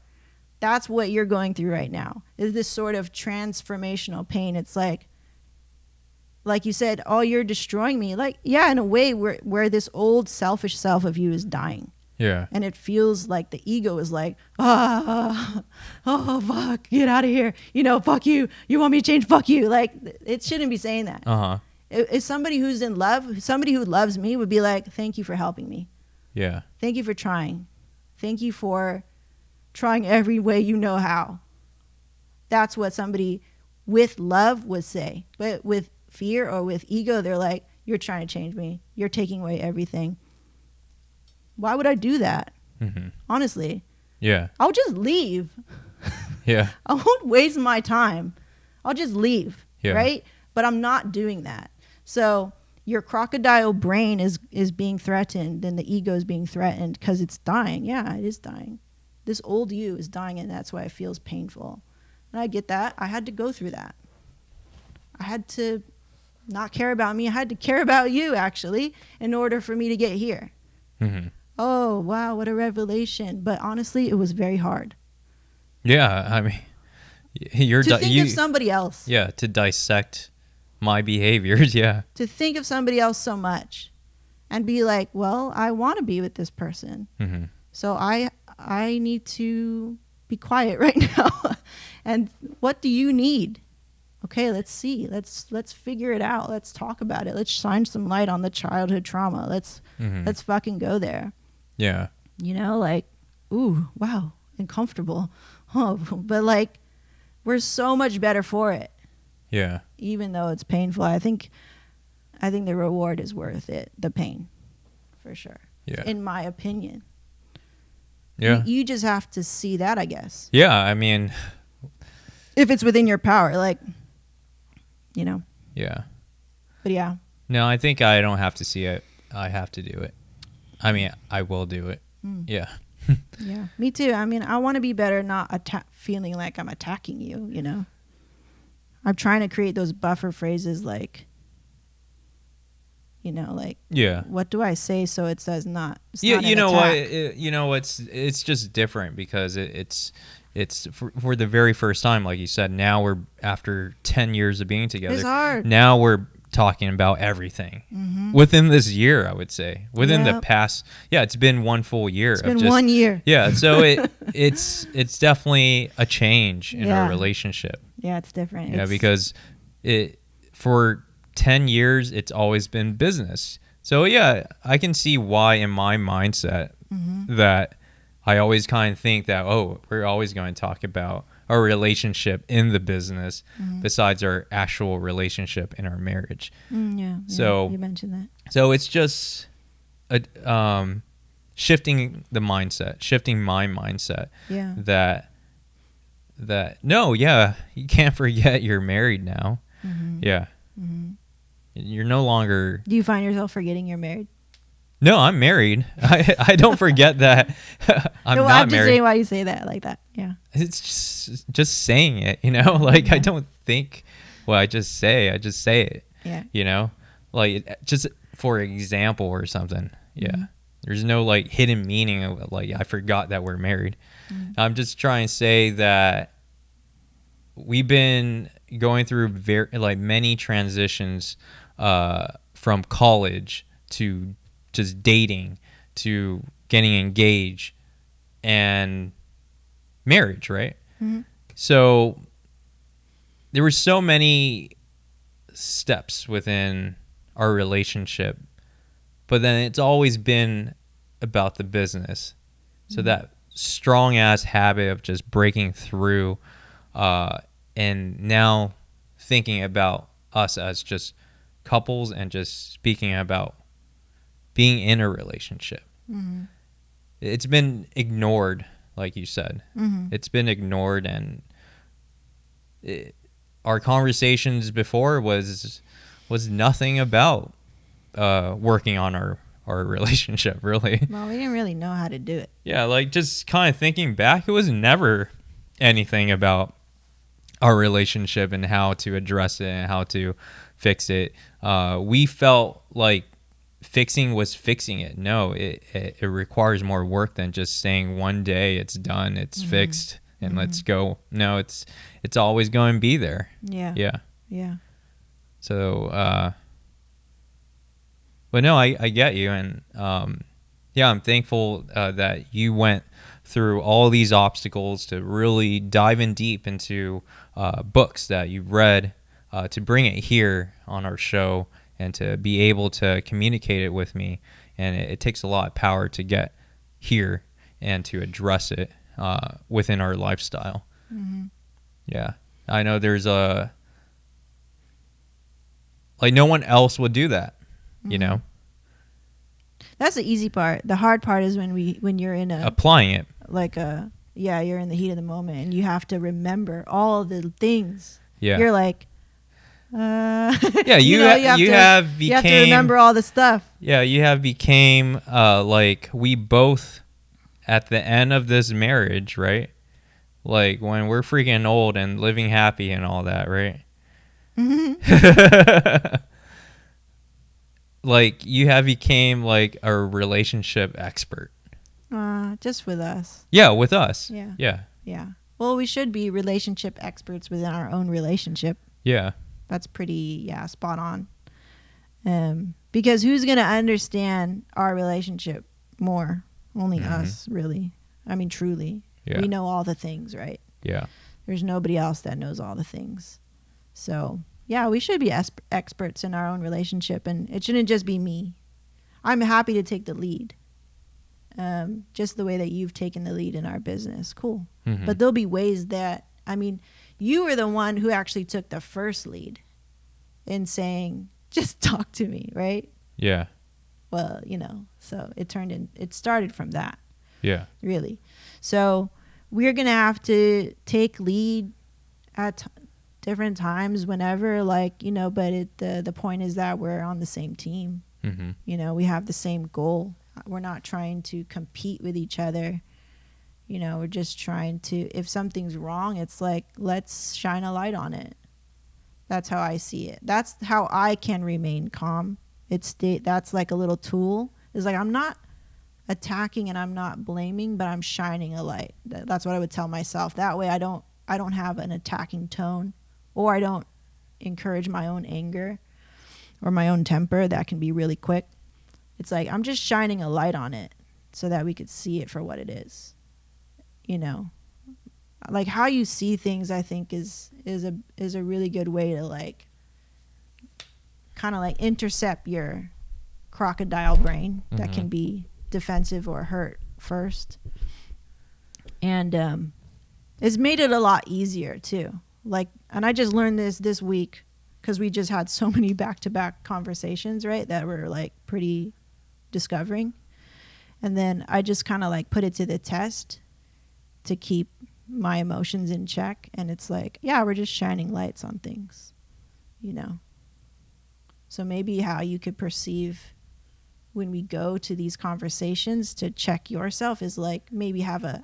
That's what you're going through right now, is this sort of transformational pain. It's like you said, oh, you're destroying me. Like, yeah, in a way where this old selfish self of you is dying. Yeah. And it feels like the ego is like, oh, fuck, get out of here. You know, fuck you. You want me to change? Fuck you. Like, it shouldn't be saying that. Uh-huh. If somebody who's in love, somebody who loves me would be like, thank you for helping me. Yeah. Thank you for trying. Thank you for trying every way you know how. That's what somebody with love would say. But with fear or with ego, they're like, you're trying to change me. You're taking away everything. Why would I do that? Mm-hmm. Honestly. Yeah. I'll just leave. Yeah. I won't waste my time. I'll just leave. right? But I'm not doing that. So your crocodile brain is being threatened, and the ego is being threatened because it's dying. Yeah, it is dying. This old you is dying, and that's why it feels painful. And I get that. I had to go through that. I had to not care about me. I had to care about you, actually, in order for me to get here. Mm-hmm. Oh, wow, what a revelation. But honestly, it was very hard. Yeah, I mean, to think of somebody else. Yeah, to dissect my behaviors, yeah. To think of somebody else so much and be like, well, I want to be with this person. Mm-hmm. So I need to be quiet right now. And what do you need? Okay, let's see. Let's figure it out. Let's talk about it. Let's shine some light on the childhood trauma. Let's fucking go there. Yeah. You know, like, ooh, wow, uncomfortable. Oh, but like, we're so much better for it. Yeah. Even though it's painful, I think the reward is worth it. The pain, for sure. Yeah. In my opinion. Yeah. You just have to see that, I guess. Yeah, I mean, if it's within your power, like, you know. Yeah. But yeah. No, I think I don't have to see it. I have to do it. I mean, I will do it. Yeah. Yeah, me too. I mean, I want to be better, not feeling like I'm attacking you, you know. I'm trying to create those buffer phrases like, you know, like, what do I say so it says not? Yeah, you know what? It's just different because it's for the very first time, like you said. Now we're after 10 years of being together. It's hard. Now we're talking about everything within this year. I would say within the past. Yeah, it's been one full year. It's been 1 year. Yeah, so it's definitely a change in our relationship. Yeah, it's different. Yeah, because for 10 years it's always been business. So yeah, I can see why in my mindset that I always kind of think that, oh, we're always going to talk about our relationship in the business besides our actual relationship in our marriage. Yeah. So you mentioned that. So it's just shifting the mindset, shifting my mindset. Yeah. That no, yeah, you can't forget you're married now. Yeah. You're no longer. Do you find yourself forgetting you're married? No, I'm married. I don't forget that I'm not married. I'm just saying why you say that like that. Yeah. It's just saying it, you know? Like, I don't think what I just say it. Yeah. You know? Like, just for example or something. Yeah. There's no, like, hidden meaning of, like, I forgot that we're married. I'm just trying to say that we've been going through many transitions from college to just dating to getting engaged and marriage, right? So there were so many steps within our relationship, but then it's always been about the business. So that strong ass habit of just breaking through and now thinking about us as just couples and just speaking about being in a relationship. It's been ignored, like you said. It's been ignored, and our conversations before was nothing about working on our relationship, really. Well, we didn't really know how to do it. Yeah, like just kind of thinking back, it was never anything about our relationship and how to address it and how to fix it. We felt like fixing was fixing it. No, it requires more work than just saying one day it's done, it's fixed, and let's go. No, it's always going to be there. Yeah. So, but no, I get you, and I'm thankful that you went through all these obstacles to really dive in deep into books that you've read to bring it here on our show and to be able to communicate it with me. And it takes a lot of power to get here and to address it within our lifestyle. Yeah. I know there's no one else would do that, you know? That's the easy part. The hard part is when you're in applying it. You're in the heat of the moment and you have to remember all the things. Yeah. You're like, Yeah, you have to remember all the stuff. Yeah, you have became like we both at the end of this marriage, right? Like when we're freaking old and living happy and all that, right? Mm-hmm. Like you have became like a relationship expert. Just with us. Yeah, with us. Yeah. Well, we should be relationship experts within our own relationship. Yeah. That's pretty, spot on. Because who's going to understand our relationship more? Only us, really. I mean, truly. Yeah. We know all the things, right? Yeah. There's nobody else that knows all the things. So, yeah, we should be experts in our own relationship, and it shouldn't just be me. I'm happy to take the lead. Just the way that you've taken the lead in our business. Cool. Mm-hmm. But there'll be ways that, I mean, you were the one who actually took the first lead in saying, just talk to me, right? Yeah. Well, so it started from that. Yeah. Really. So we're going to have to take lead at different times whenever, but the point is that we're on the same team. Mm-hmm. We have the same goal. We're not trying to compete with each other. We're just trying to, if something's wrong, it's like, let's shine a light on it. That's how I see it. That's how I can remain calm. That's like a little tool. It's like, I'm not attacking and I'm not blaming, but I'm shining a light. That's what I would tell myself. That way I don't have an attacking tone, or I don't encourage my own anger or my own temper. That can be really quick. It's like, I'm just shining a light on it so that we could see it for what it is. Like how you see things, I think is a really good way to like kind of like intercept your crocodile brain that can be defensive or hurt first. And it's made it a lot easier too. Like, and I just learned this week because we just had so many back-to-back conversations, right, that were like pretty discovering. And then I just kind of like put it to the test to keep my emotions in check. And it's like, yeah, we're just shining lights on things, So maybe how you could perceive when we go to these conversations to check yourself is like maybe have a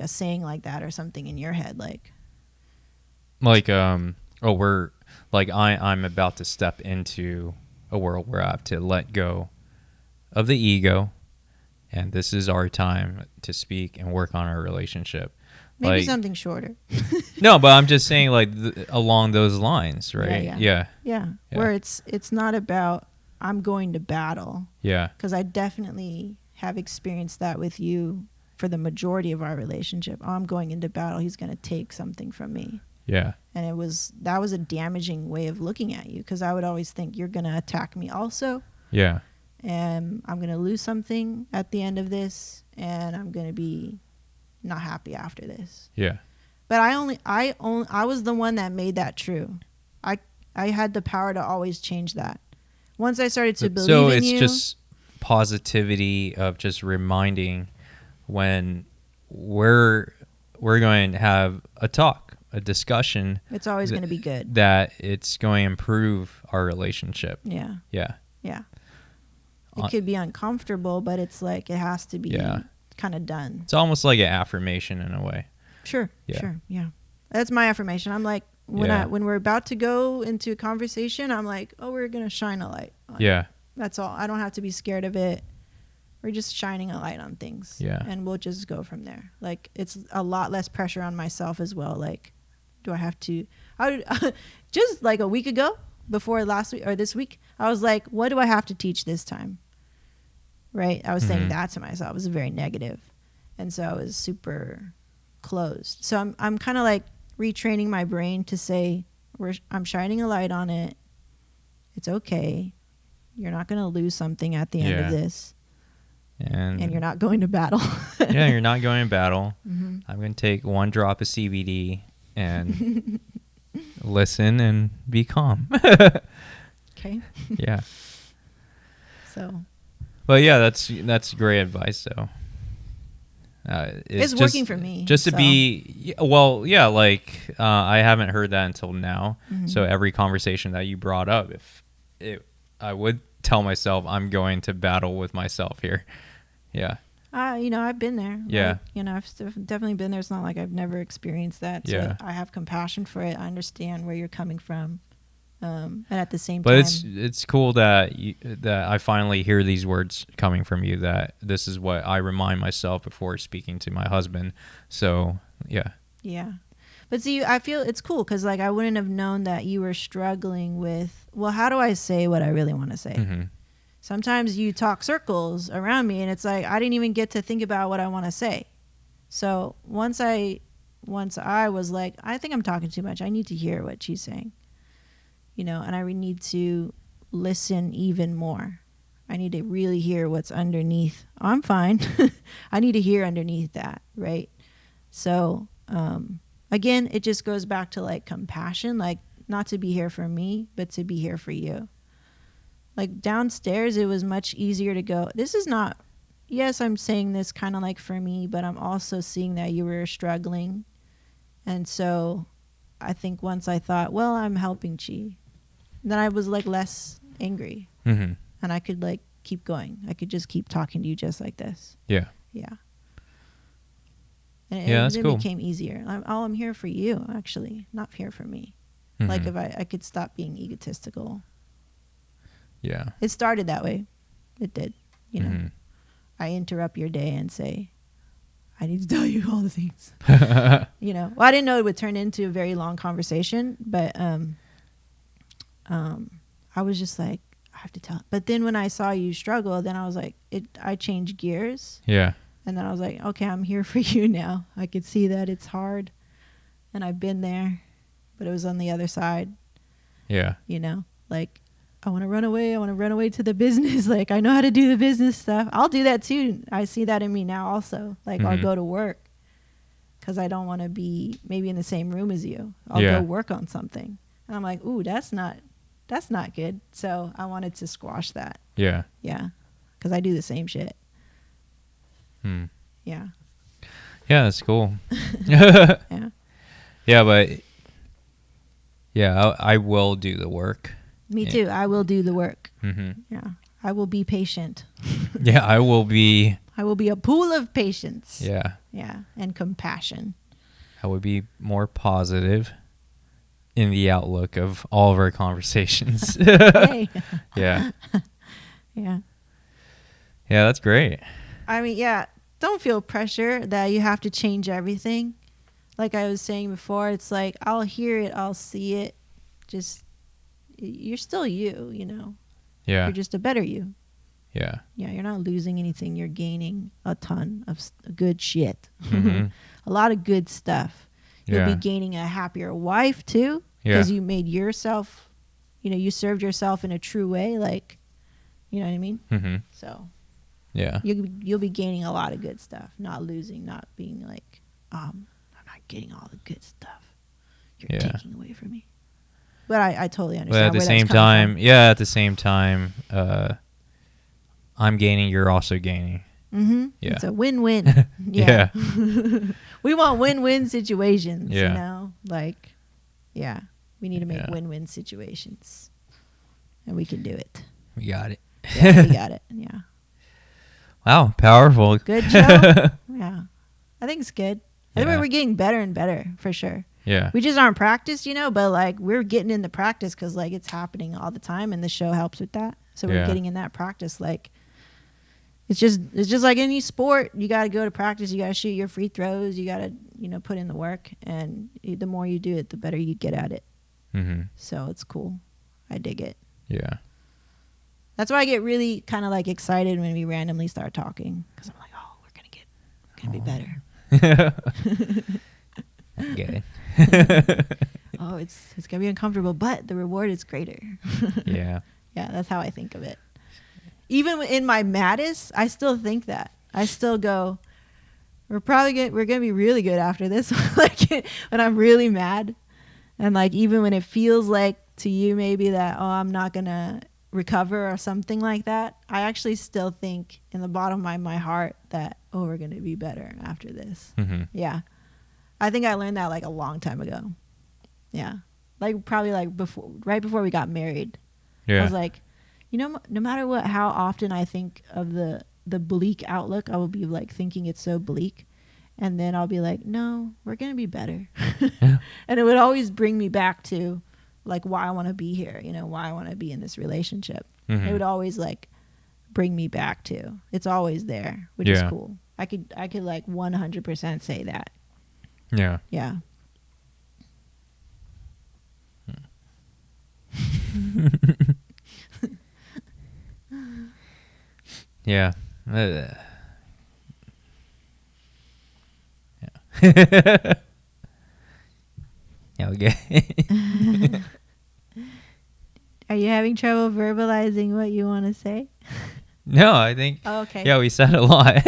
saying like that or something in your head, we're like I'm about to step into a world where I have to let go of the ego, and this is our time to speak and work on our relationship. Maybe something shorter. No, but I'm just saying along those lines, right? Yeah. Where it's not about I'm going to battle. Yeah. Because I definitely have experienced that with you for the majority of our relationship. I'm going into battle. He's going to take something from me. Yeah. And that was a damaging way of looking at you, because I would always think you're going to attack me also. Yeah. And I'm going to lose something at the end of this, and I'm going to be not happy after this. Yeah. But I was the one that made that true. I had the power to always change that. Once I started to believe in you. So it's just positivity of just reminding when we're going to have a talk, a discussion. It's always going to be good. That it's going to improve our relationship. Yeah. Yeah. Yeah. It could be uncomfortable, but it's like it has to be kind of done. It's almost like an affirmation in a way. Sure. Yeah. That's my affirmation. I'm like, when we're about to go into a conversation, I'm like, oh, we're going to shine a light on it. That's all. I don't have to be scared of it. We're just shining a light on things. Yeah. And we'll just go from there. Like, it's a lot less pressure on myself as well. Like, do I have to, just like a week ago, before last week or this week, I was like, what do I have to teach this time? Right? I was saying that to myself. It was very negative. And so I was super closed. So I'm kind of like retraining my brain to say, I'm shining a light on it. It's okay. You're not going to lose something at the end of this. And you're not going to battle. Yeah, you're not going to battle. Mm-hmm. I'm going to take 1 drop of CBD and listen and be calm. Okay. Yeah. So. Well, yeah, that's great advice, though. it's just working for me. Just to be, well, yeah, like I haven't heard that until now. Mm-hmm. So every conversation that you brought up, I would tell myself I'm going to battle with myself here. Yeah. I've been there. Yeah. Like, I've definitely been there. It's not like I've never experienced that. So yeah. I have compassion for it. I understand where you're coming from. And at the same time, but it's cool that that I finally hear these words coming from you, that this is what I remind myself before speaking to my husband. So yeah. But see, I feel it's cool because like I wouldn't have known that you were struggling with, well, how do I say what I really want to say? Mm-hmm. Sometimes you talk circles around me and it's like I didn't even get to think about what I want to say. So once I was like, I think I'm talking too much, I need to hear what she's saying. And I need to listen even more. I need to really hear what's underneath. I'm fine. I need to hear underneath that, right? So, again, it just goes back to like compassion, like not to be here for me, but to be here for you. Like downstairs, it was much easier to go, this is not, yes, I'm saying this kind of like for me, but I'm also seeing that you were struggling. And so I think once I thought, well, I'm helping Chi, then I was like less angry. Mm-hmm. And I could like keep going. I could just keep talking to you just like this. Yeah. And it cool. became easier. I'm here for you, actually, not here for me. Mm-hmm. Like if I could stop being egotistical. Yeah. It started that way. It did. Mm-hmm. I interrupt your day and say, I need to tell you all the things. Well, I didn't know it would turn into a very long conversation, but I was just like, I have to tell. But then when I saw you struggle, then I was like, I changed gears. Yeah. And then I was like, okay, I'm here for you now. I could see that it's hard and I've been there, but it was on the other side. Yeah. Like I want to run away. I want to run away to the business. Like I know how to do the business stuff. I'll do that too. I see that in me now also. Like mm-hmm. I'll go to work because I don't want to be maybe in the same room as you. I'll go work on something. And I'm like, ooh, that's not good. So I wanted to squash that. Yeah. Yeah. Because I do the same shit. Yeah. Yeah, that's cool. Yeah. Yeah, but yeah, I will do the work. Me too. I will do the work. Mm-hmm. Yeah. I will be patient. Yeah, I will be a pool of patience. Yeah. Yeah. And compassion. I would be more positive in the outlook of all of our conversations. Hey. Yeah. Yeah. Yeah, that's great. I mean, yeah, don't feel pressure that you have to change everything. Like I was saying before, it's like, I'll hear it, I'll see it. Just, you're still you, Yeah. You're just a better you. Yeah. Yeah, you're not losing anything. You're gaining a ton of good shit. Mm-hmm. A lot of good stuff. You'll be gaining a happier wife too. Because you made yourself, you served yourself in a true way. Like, you know what I mean? Mm-hmm. So. Yeah. You'll be gaining a lot of good stuff. Not losing, not being like, I'm not getting all the good stuff. You're taking away from me. But I totally understand. But at the same time, I'm gaining, you're also gaining. Mm-hmm. Yeah. It's a win-win. Yeah. We want win-win situations, Like, yeah. We need to make win-win situations. And we can do it. We got it. Yeah, we got it. Yeah. Wow, powerful. Good show. Yeah. I think it's good. I think we're getting better and better, for sure. Yeah. We just aren't practiced, but like we're getting in the practice because like it's happening all the time and the show helps with that. So we're getting in that practice. Like it's just like any sport. You got to go to practice. You got to shoot your free throws. You got to, put in the work. And the more you do it, the better you get at it. Mm-hmm. So it's cool. I dig it. Yeah. That's why I get really kind of like excited when we randomly start talking because I'm like, oh, we're gonna be better. Okay. Oh, it's gonna be uncomfortable, but the reward is greater. Yeah. Yeah, that's how I think of it. Even in my maddest, I still think that. I still go, we're gonna be really good after this. Like when I'm really mad, and like even when it feels like to you maybe that I'm not gonna recover or something like that, I actually still think in the bottom of my heart that, oh, we're going to be better after this. Mm-hmm. Yeah. I think I learned that like a long time ago. Yeah. Like probably like right before we got married. Yeah. I was like, you know, no matter what, how often I think of the bleak outlook, I will be like thinking it's so bleak. And then I'll be like, no, we're going to be better. Yeah. And it would always bring me back to like why I want to be here, you know, why I want to be in this relationship. Mm-hmm. It would always like bring me back to. It's always there, which is cool. I could like 100% say that. Yeah. Yeah. Yeah. Yeah, okay. Are you having trouble verbalizing what you want to say? No, I think. Oh, okay. Yeah, we said a lot.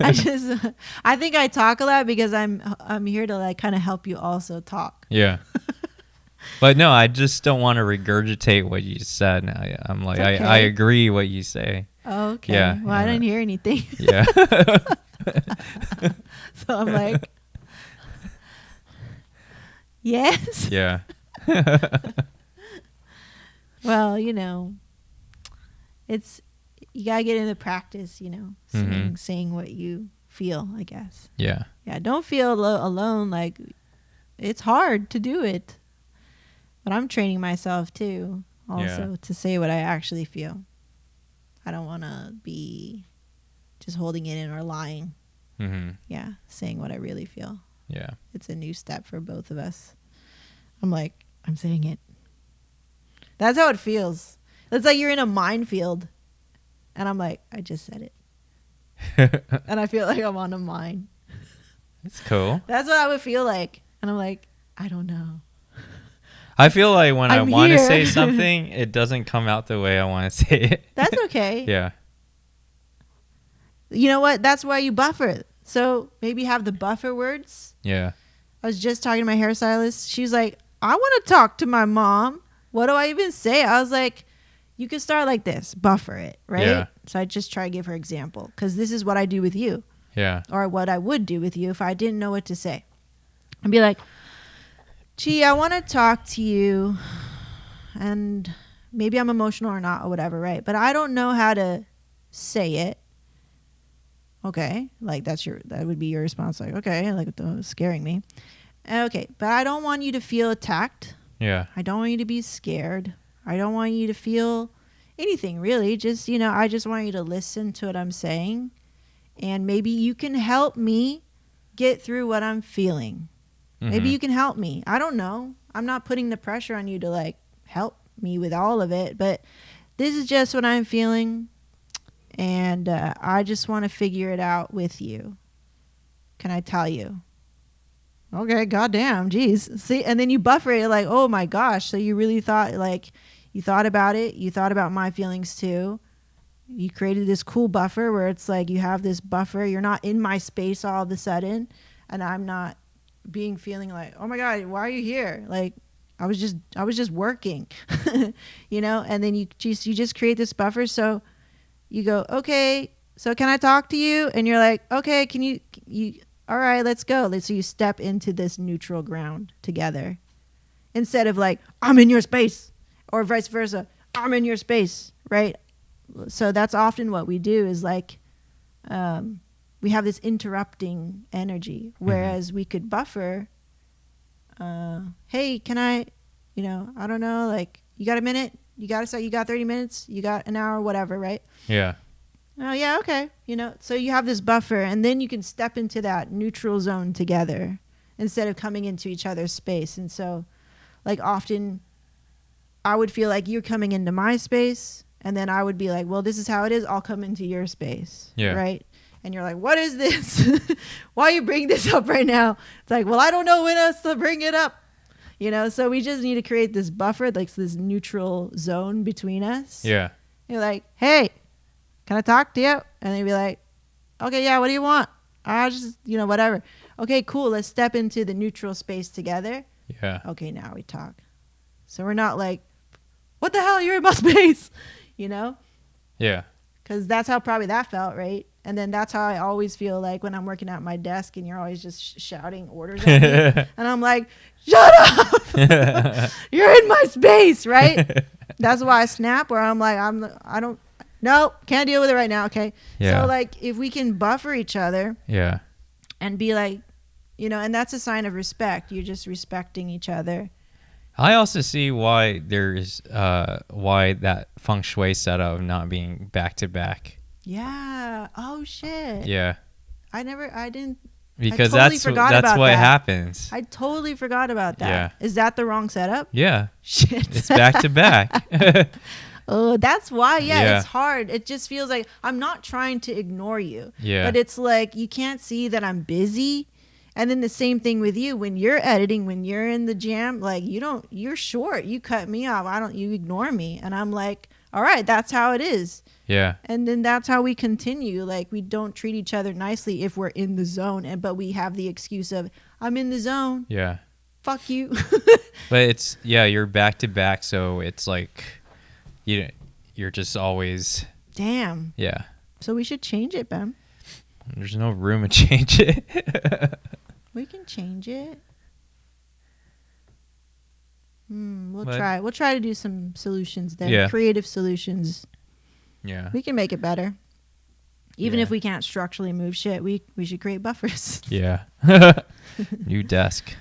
I think I talk a lot because I'm here to like kind of help you also talk. Yeah. But no, I just don't want to regurgitate what you said. I'm like, okay. I agree what you say. Oh, okay. Yeah. Well, I didn't hear anything. Yeah. So I'm like, yes. Yeah. Well, you know, you gotta get into practice, you know, saying what you feel, I guess. Yeah. Yeah. Don't feel alone. Like it's hard to do it, but I'm training myself too, also to say what I actually feel. I don't want to be just holding it in or lying. Mm-hmm. Yeah. Saying what I really feel. Yeah. It's a new step for both of us. I'm like, I'm saying it. That's how it feels. It's like you're in a minefield. And I'm like, I just said it. And I feel like I'm on a mine. It's cool. That's what I would feel like. And I'm like, I don't know. I feel like when I want to say something, it doesn't come out the way I want to say it. That's okay. Yeah. You know what? That's why you buffer. So maybe have the buffer words. Yeah. I was just talking to my hairstylist. She's like, I want to talk to my mom. What do I even say? I was like, you can start like this, buffer it, right? Yeah. So I just try to give her example because this is what I do with you. Yeah. Or what I would do with you if I didn't know what to say. I'd be like, gee, I want to talk to you and maybe I'm emotional or not or whatever, right? But I don't know how to say it. Okay. Like that would be your response. Like, okay, like it's scaring me. Okay. But I don't want you to feel attacked. Yeah. I don't want you to be scared. I don't want you to feel anything really. Just, you know, I just want you to listen to what I'm saying. And maybe you can help me get through what I'm feeling. Mm-hmm. Maybe you can help me. I don't know. I'm not putting the pressure on you to like help me with all of it. But this is just what I'm feeling. And I just want to figure it out with you. Can I tell you? Okay, goddamn, geez. See, and then you buffer it like, oh my gosh. So you really thought you thought about it. You thought about my feelings too. You created this cool buffer where it's like you have this buffer. You're not in my space all of a sudden. And I'm not feeling like, oh my God, why are you here? Like I was just working, you know? And then you just create this buffer. So you go, okay, so can I talk to you? And you're like, okay, can you all right, let's go. So you step into this neutral ground together instead of like, I'm in your space or vice versa. I'm in your space, right? So that's often what we do is like, we have this interrupting energy, whereas we could buffer, hey, can I, you know, I don't know, like you got a minute? You got 30 minutes? You got an hour, whatever, right? Yeah. Oh, yeah, okay. You know, so you have this buffer and then you can step into that neutral zone together instead of coming into each other's space. And so like often I would feel like you're coming into my space and then I would be like, well, this is how it is. I'll come into your space. Yeah. Right. And you're like, what is this? Why you bring this up right now? It's like, well, I don't know when else to bring it up. You know, so we just need to create this buffer, like this neutral zone between us. Yeah. You're like, hey, can I talk to you? And they'd be like, okay, yeah, what do you want? I just, you know, whatever. Okay, cool. Let's step into the neutral space together. Yeah. Okay, now we talk. So we're not like what the hell? You're in my space, you know? Yeah. Because that's how probably that felt, right? And then that's how I always feel like when I'm working at my desk and you're always just shouting orders at me. And I'm like, shut up. You're in my space, right? That's why I snap, where I'm like, no, can't deal with it right now. Okay. Yeah. So like if we can buffer each other. Yeah. And be like, you know, and that's a sign of respect. You're just respecting each other. I also see why there's why that feng shui setup of not being back to back. Yeah. Oh shit. Yeah. I didn't. Because I totally that's what happens. I totally forgot about that. Yeah. Is that the wrong setup? Yeah. Shit. It's back to back. Oh, that's why. Yeah, it's hard. It just feels like I'm not trying to ignore you. Yeah. But it's like you can't see that I'm busy. And then the same thing with you when you're editing, when you're in the jam, like you're short. You cut me off. You ignore me. And I'm like, all right, that's how it is. Yeah. And then that's how we continue. Like we don't treat each other nicely if we're in the zone. But we have the excuse of, I'm in the zone. Yeah. Fuck you. But you're back to back. So it's like, you're just always. Damn. Yeah. So we should change it, Bam. There's no room to change it. We can change it. We'll try. We'll try to do some solutions there. Yeah. Creative solutions. Yeah. We can make it better. Even if we can't structurally move shit, we should create buffers. Yeah. New desk.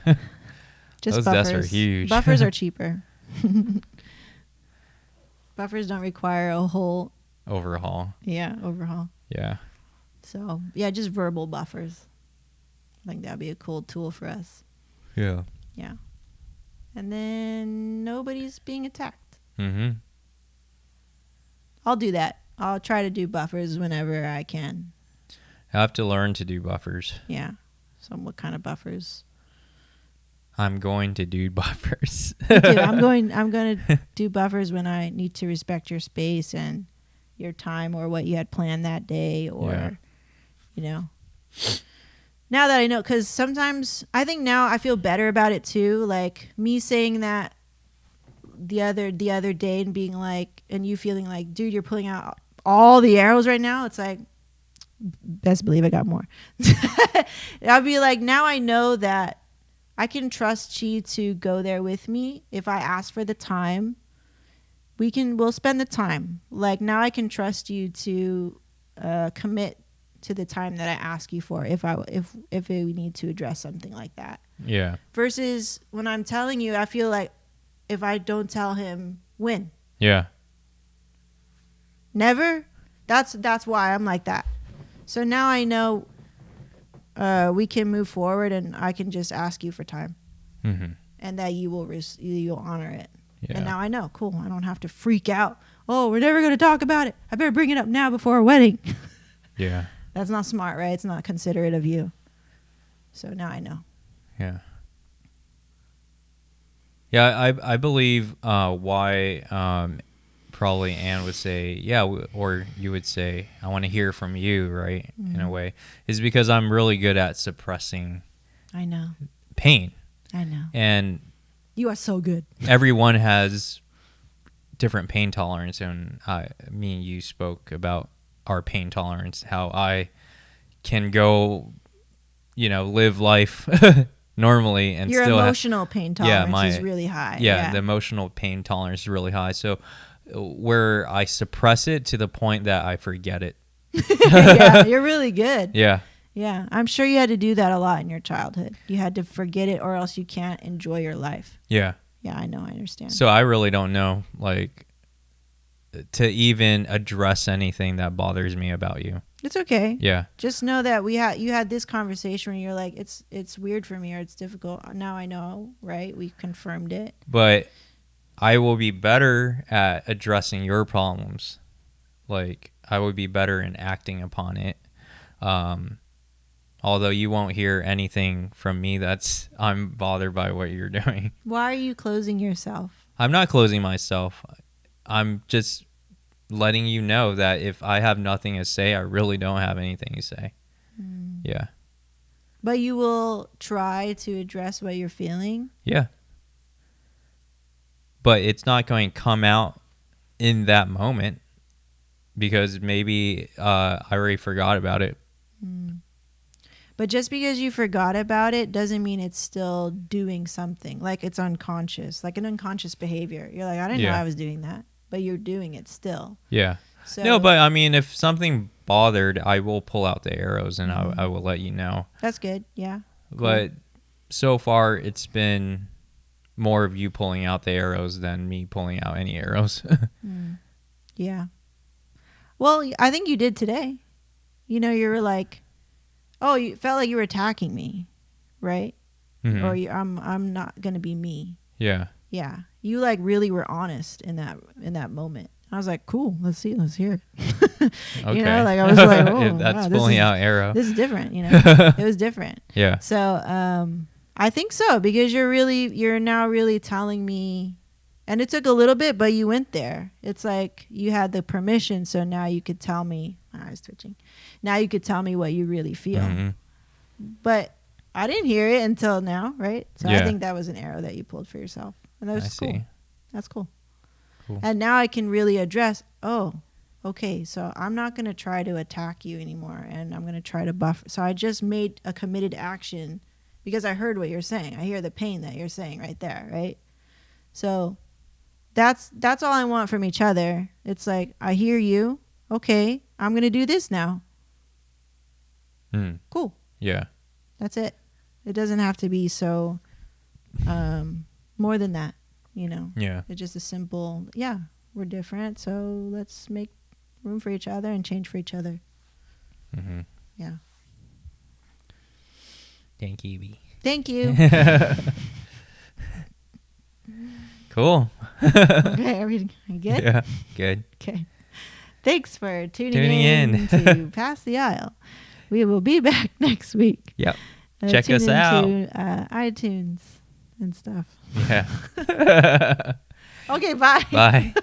Just those buffers. desks are huge. Buffers are cheaper. Buffers don't require a whole overhaul. Yeah, overhaul. Yeah. So, yeah, just verbal buffers. I think that'd be a cool tool for us. Yeah. Yeah. And then nobody's being attacked. Mm-hmm. I'll do that. I'll try to do buffers whenever I can. I have to learn to do buffers. Yeah. So what kind of buffers? I'm going to do buffers. Me too. I'm going to do buffers when I need to respect your space and your time or what you had planned that day or, you know. Now that I know, because sometimes I think now I feel better about it too. Like me saying that the other day and being like, and you feeling like, dude, you're pulling out all the arrows right now. It's like, best believe I got more. I'll be like, now I know that I can trust Chi to go there with me. If I ask for the time, we'll spend the time. Like now I can trust you to commit to the time that I ask you for if we need to address something like that. Yeah. Versus when I'm telling you, I feel like if I don't tell him, when? Yeah. Never? That's why I'm like that. So now I know we can move forward and I can just ask you for time. Mm-hmm. And that you'll honor it. Yeah. And now I know. Cool. I don't have to freak out. Oh, we're never going to talk about it. I better bring it up now before our wedding. Yeah. That's not smart, right? It's not considerate of you. So now I know. Yeah. Yeah, I believe why probably Anne would say, yeah, or you would say, I want to hear from you, right? Mm-hmm. In a way, is because I'm really good at suppressing I know. Pain. I know. And you are so good. Everyone has different pain tolerance, and me and you spoke about our pain tolerance, how I can go, live life normally and your still emotional pain tolerance is really high. Yeah, the emotional pain tolerance is really high. So where I suppress it to the point that I forget it. Yeah, you're really good. Yeah. Yeah, I'm sure you had to do that a lot in your childhood. You had to forget it or else you can't enjoy your life. Yeah. Yeah, I know. I understand. So I really don't know, to even address anything that bothers me about you. It's okay. Yeah. Just know that you had this conversation where you're like, it's weird for me or it's difficult. Now I know, right? We confirmed it. But I will be better at addressing your problems. I would be better in acting upon it. Although you won't hear anything from me I'm bothered by what you're doing. Why are you closing yourself? I'm not closing myself. I'm just letting you know that if I have nothing to say, I really don't have anything to say. Mm. Yeah. But you will try to address what you're feeling? Yeah. but it's not going to come out in that moment because maybe I already forgot about it. But just because you forgot about it doesn't mean it's still doing something. Like it's unconscious, like an unconscious behavior. You're like, I didn't know I was doing that, but you're doing it still. Yeah. So, no, but I mean, if something bothered, I will pull out the arrows and I will let you know. That's good. Yeah. Cool. But so far, it's been more of you pulling out the arrows than me pulling out any arrows. Yeah. Well, I think you did today. You know, you were like, oh, you felt like you were attacking me, right? Mm-hmm. Or I'm not gonna be me. Yeah. Yeah. You like really were honest in that moment. I was like, cool. Let's hear it. Okay. You know, like I was like, oh, that's pulling out arrow. This is different. You know, it was different. Yeah. So I think so because you're now really telling me, and it took a little bit, but you went there. It's like you had the permission, so now you could tell me. My eyes twitching. Now you could tell me what you really feel. Mm-hmm. But I didn't hear it until now, right? So I think that was an arrow that you pulled for yourself, and that was cool. See. That's cool. And now I can really address. Oh, okay. So I'm not going to try to attack you anymore, and I'm going to try to buffer. So I just made a committed action because I heard what you're saying. I hear the pain that you're saying right there, right? So that's all I want from each other. It's like I hear you. Okay, I'm going to do this now. Cool. Yeah. That's it. It doesn't have to be so more than that, you know. Yeah. It's just a simple, we're different, so let's make room for each other and change for each other. Mm-hmm. Yeah. Thank you. Thank you. Cool. Okay, are we good? Yeah, good. Okay. Thanks for tuning in to Pass the Aisle. We will be back next week. Yep. Check us out. iTunes and stuff. Yeah. Okay, bye. Bye.